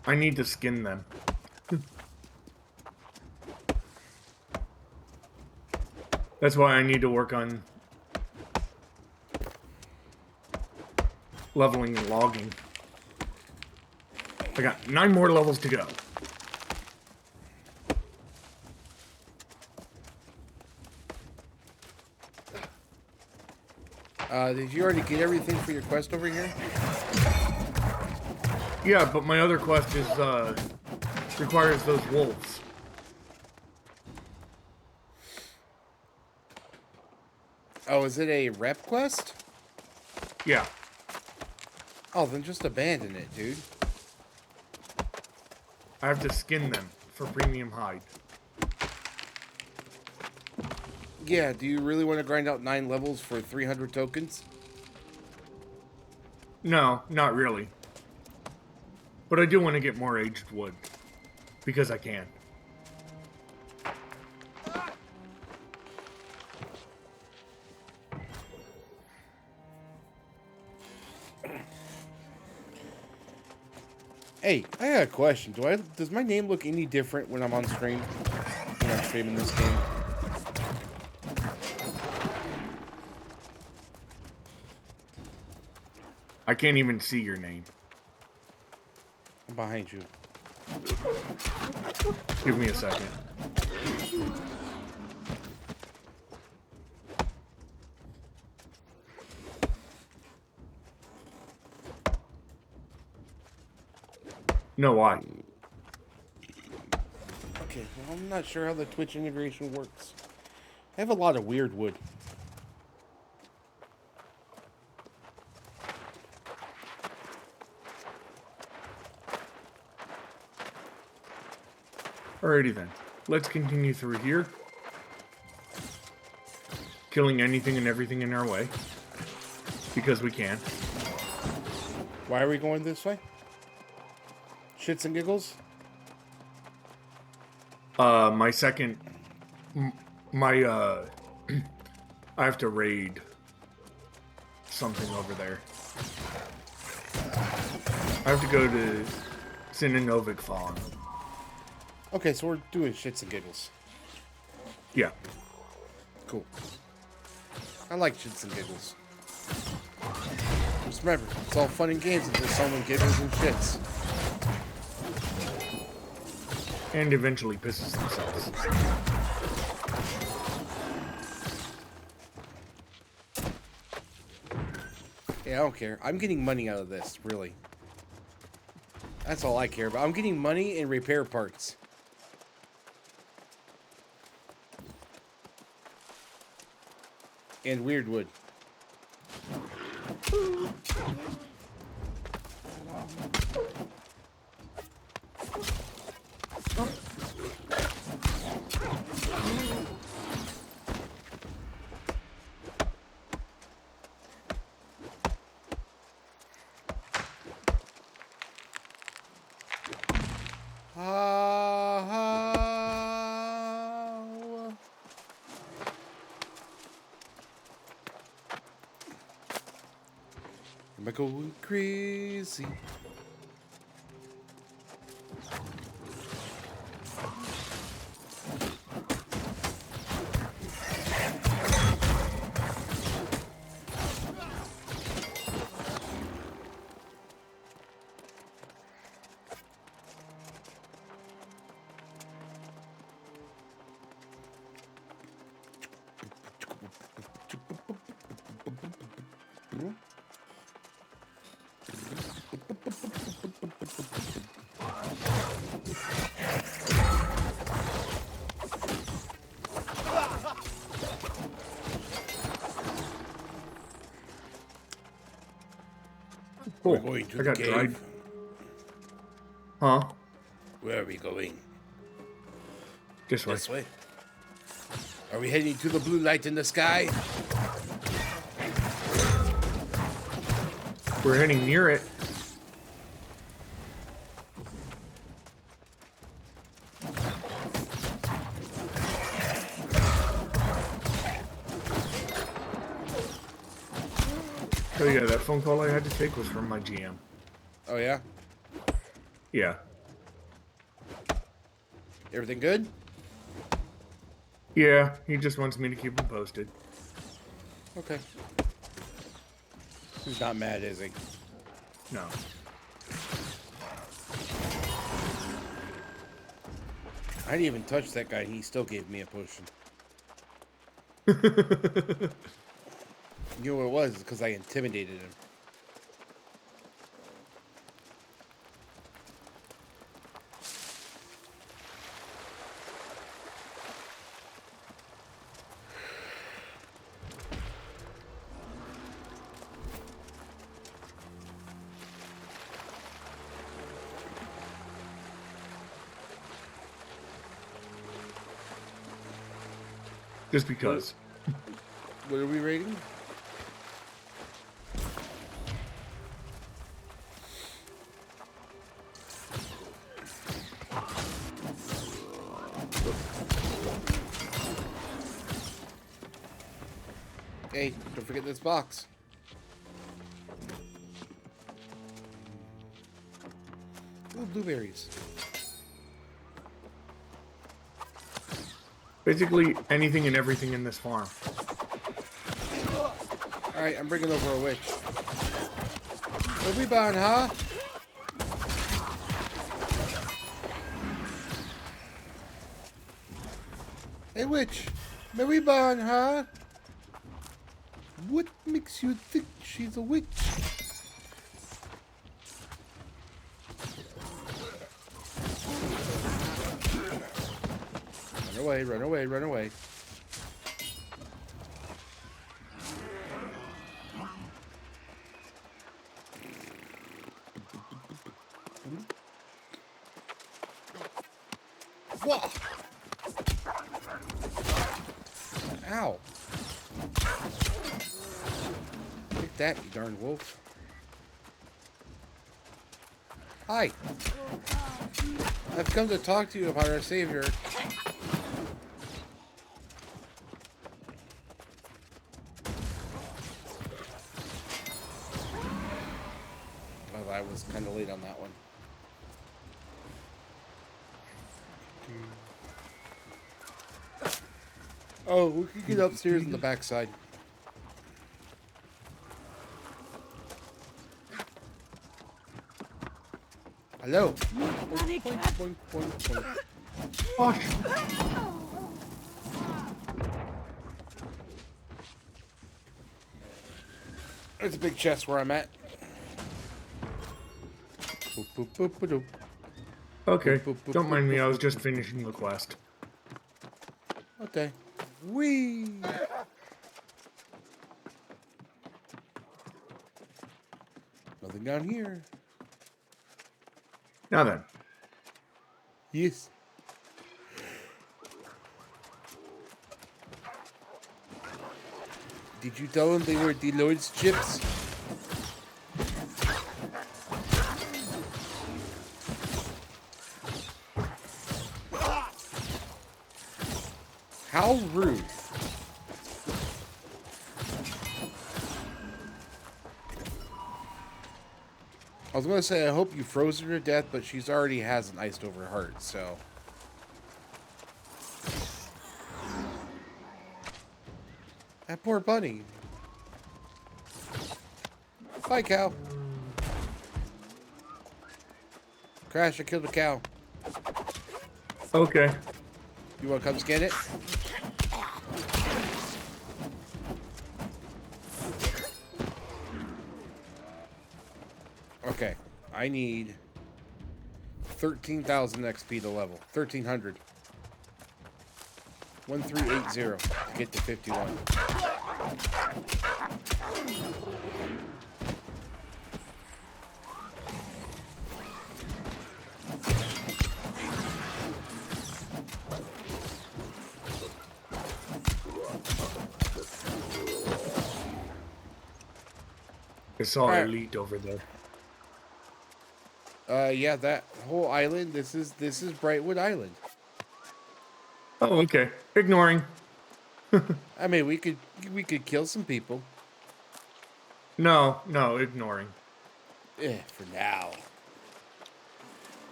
I need to skin them. That's why I need to work on leveling and logging. I got 9 more levels to go. Did you already get everything for your quest over here? Yeah, but my other quest is, requires those wolves. Oh, is it a rep quest? Yeah. Oh, then just abandon it, dude. I have to skin them for premium hide. Yeah, do you really want to grind out 9 levels for 300 tokens? No, not really. But I do want to get more aged wood. Because I can. Hey, I got a question. Does my name look any different when I'm on stream? When I'm streaming this game? I can't even see your name. I'm behind you. Give me a second. No, why? Okay, well, I'm not sure how the Twitch integration works. I have a lot of weird wood. Alrighty then. Let's continue through here. Killing anything and everything in our way. Because we can. Why are we going this way? Shits and giggles? My second... I have to raid something over there. I have to go to Sinanovic Fawn. Okay, so we're doing shits and giggles. Yeah. Cool. I like shits and giggles. Just remember, it's all fun and games until someone giggles and shits. And eventually pisses themselves. Yeah, I don't care. I'm getting money out of this, really. That's all I care about. I'm getting money and repair parts. And weird wood. Am I going crazy? Cool. We're going to I the got cave. dried. Huh? Where are we going? This way. This way. Are we heading to the blue light in the sky? We're heading near it. Oh yeah, that phone call I had to take was from my GM. Oh, yeah? Yeah. Everything good? Yeah, he just wants me to keep him posted. Okay. He's not mad, is he? No. I didn't even touch that guy. He still gave me a potion. You know what it was? Because I intimidated him. Just because. What are we rating? Hey, don't forget this box. Ooh, blueberries. Basically, anything and everything in this farm. Alright, I'm bringing over a witch. Where we bound, huh? Hey, witch. Where we bound, huh? What makes you think she's a witch? away, run away, run away. Whoa! Ow! Take that, you darn wolf. Hi! I've come to talk to you about our savior. Well, I was kind of late on that one. Oh, we can get upstairs in the backside. Hello. Boink, boink, boink, boink. Fuck. There's a big chest where I'm at. Boop, boop, boop, boop, boop. Okay, Boop, boop, boop, don't mind boop, me, I boop, was boop, just boop. finishing the quest. Okay. Whee! Nothing down here. Now then. Yes. Did you tell them they were Deloitte's chips? How rude. I was gonna say I hope you froze her to death, but she's already has an iced over heart, so. That poor bunny. Bye, cow. Crash, I killed a cow. Okay. You wanna come scan it? Okay, I need 13,000 XP to level. 1,300. 1380 to get to 51. I saw Alright. Elite over there. Yeah, that whole island. This is Brightwood Island. Oh, okay. Ignoring. I mean, we could kill some people. No, ignoring. For now.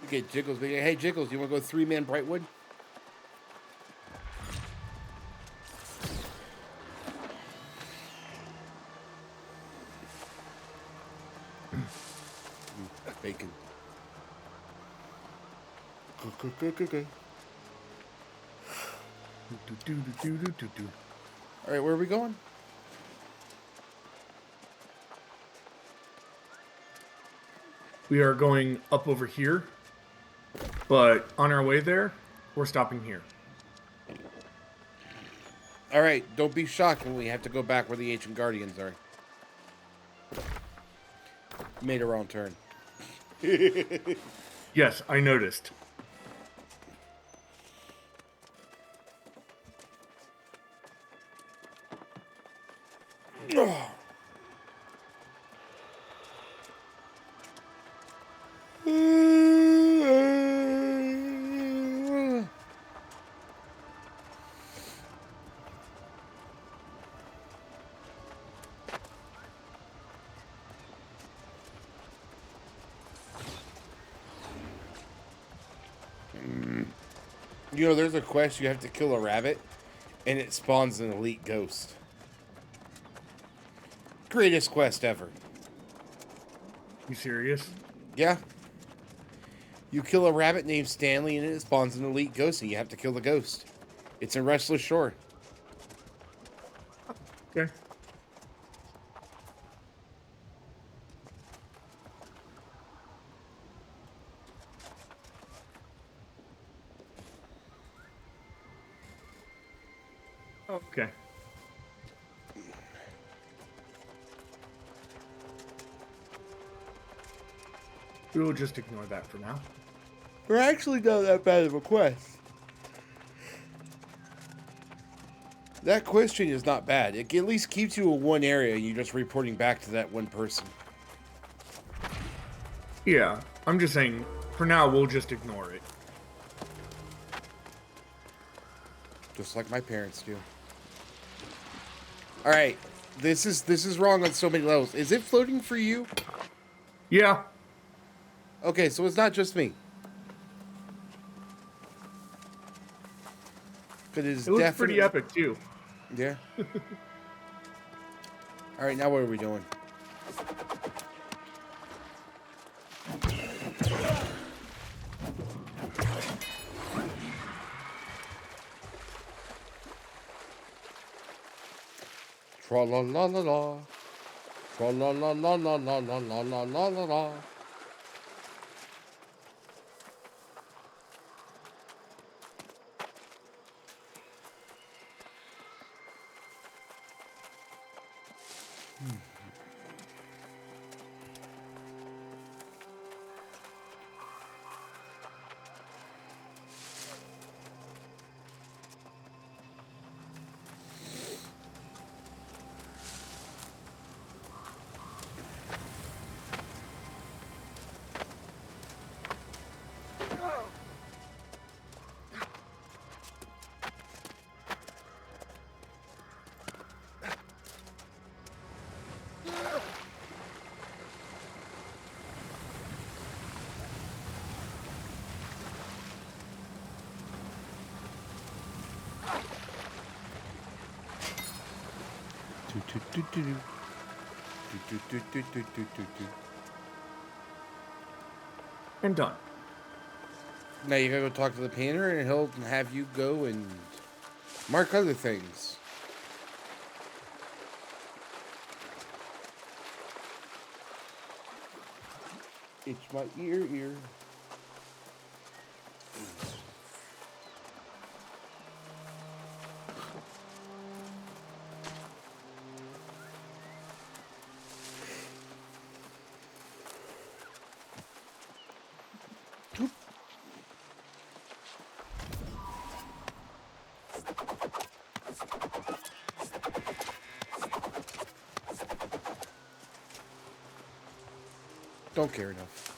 We get Jiggles. Hey, Jiggles, you want to go 3-man Brightwood? Bacon. Good. All right, where are we going? We are going up over here, but on our way there, we're stopping here. All right, don't be shocked when we have to go back where the ancient guardians are. Made a wrong turn. Yes, I noticed. You know, there's a quest you have to kill a rabbit, and it spawns an elite ghost. Greatest quest ever. You serious? Yeah. You kill a rabbit named Stanley, and it spawns an elite ghost, and you have to kill the ghost. It's in Restless Shore. Okay. Okay. We will just ignore that for now. We're actually not that bad of a quest. That question is not bad. It at least keeps you in one area and you're just reporting back to that one person. Yeah, I'm just saying, for now, we'll just ignore it. Just like my parents do. Alright. This is wrong on so many levels. Is it floating for you? Yeah. Okay, so it's not just me. But it is It looks definitely pretty epic, too. Yeah. Alright, now what are we doing? Tra la la la la. Tra la la la la la la la la la la la. And done. Now you gotta go talk to the painter and he'll have you go and mark other things. Itch my ear. Don't care enough.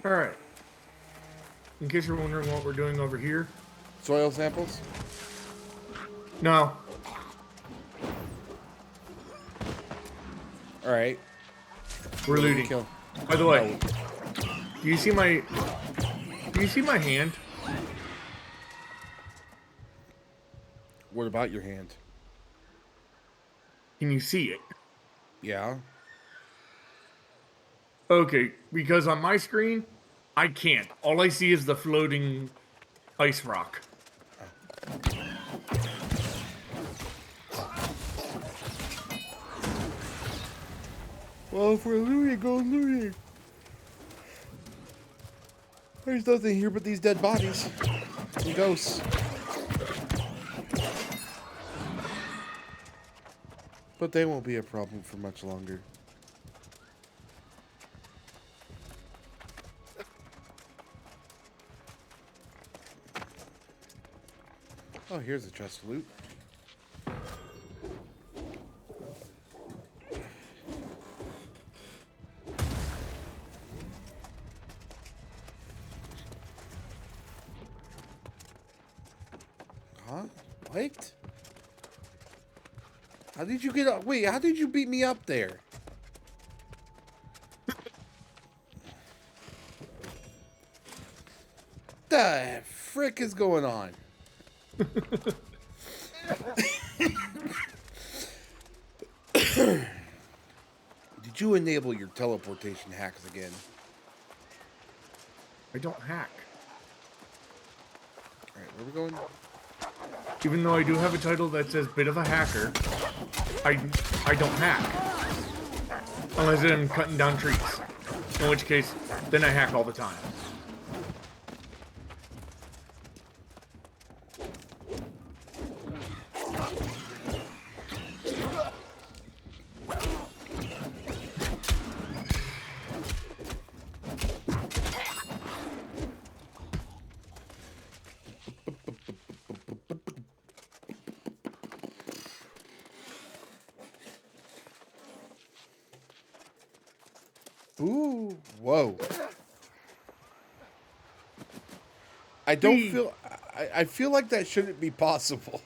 Alright. In case you're wondering what we're doing over here. Soil samples? No. Alright. We're looting. Kill. By the way, do you see my hand? What about your hand? Can you see it? Yeah. Okay, because on my screen, I can't. All I see is the floating ice rock. Well, if we're looting, go looting. There's nothing here but these dead bodies. And ghosts. But they won't be a problem for much longer. Oh, here's a chest of loot. Huh? What? How did you get up? Wait, how did you beat me up there? the frick is going on? Did you enable your teleportation hacks again? I don't hack. Alright, where we going? Even though I do have a title that says bit of a hacker, I don't hack. Unless I'm cutting down trees. In which case, then I hack all the time. Ooh, whoa. I don't feel... I feel like that shouldn't be possible.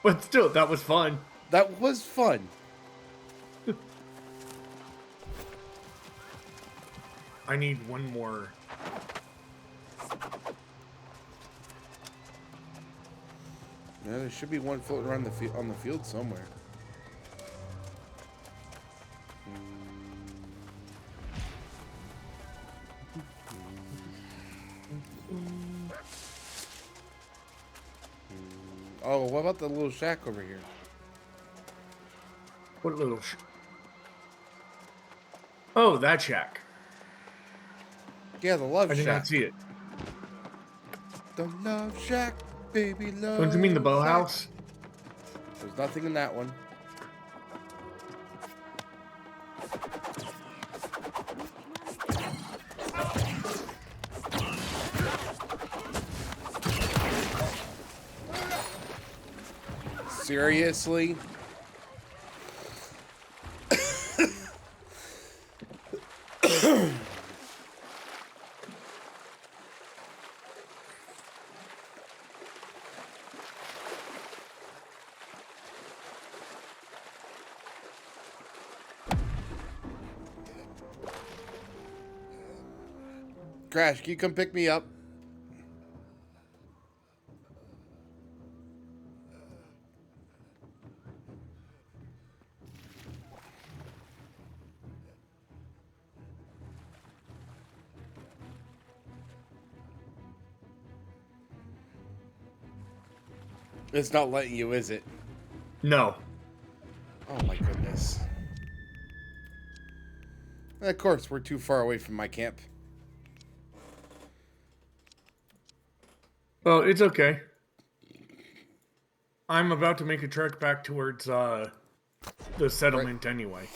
But still, that was fun. That was fun. I need one more. Yeah, there should be one floating around on the field somewhere. Oh, what about the little shack over here? What little Oh, that shack. Yeah, the love I shack. did not see it. The love shack, baby love. Don't you mean the bow shack. house? There's nothing in that one. Seriously? Crash, can you come pick me up? It's not letting you, is it? No. Oh my goodness. Of course, we're too far away from my camp. Well, it's okay. I'm about to make a trek back towards the settlement anyway.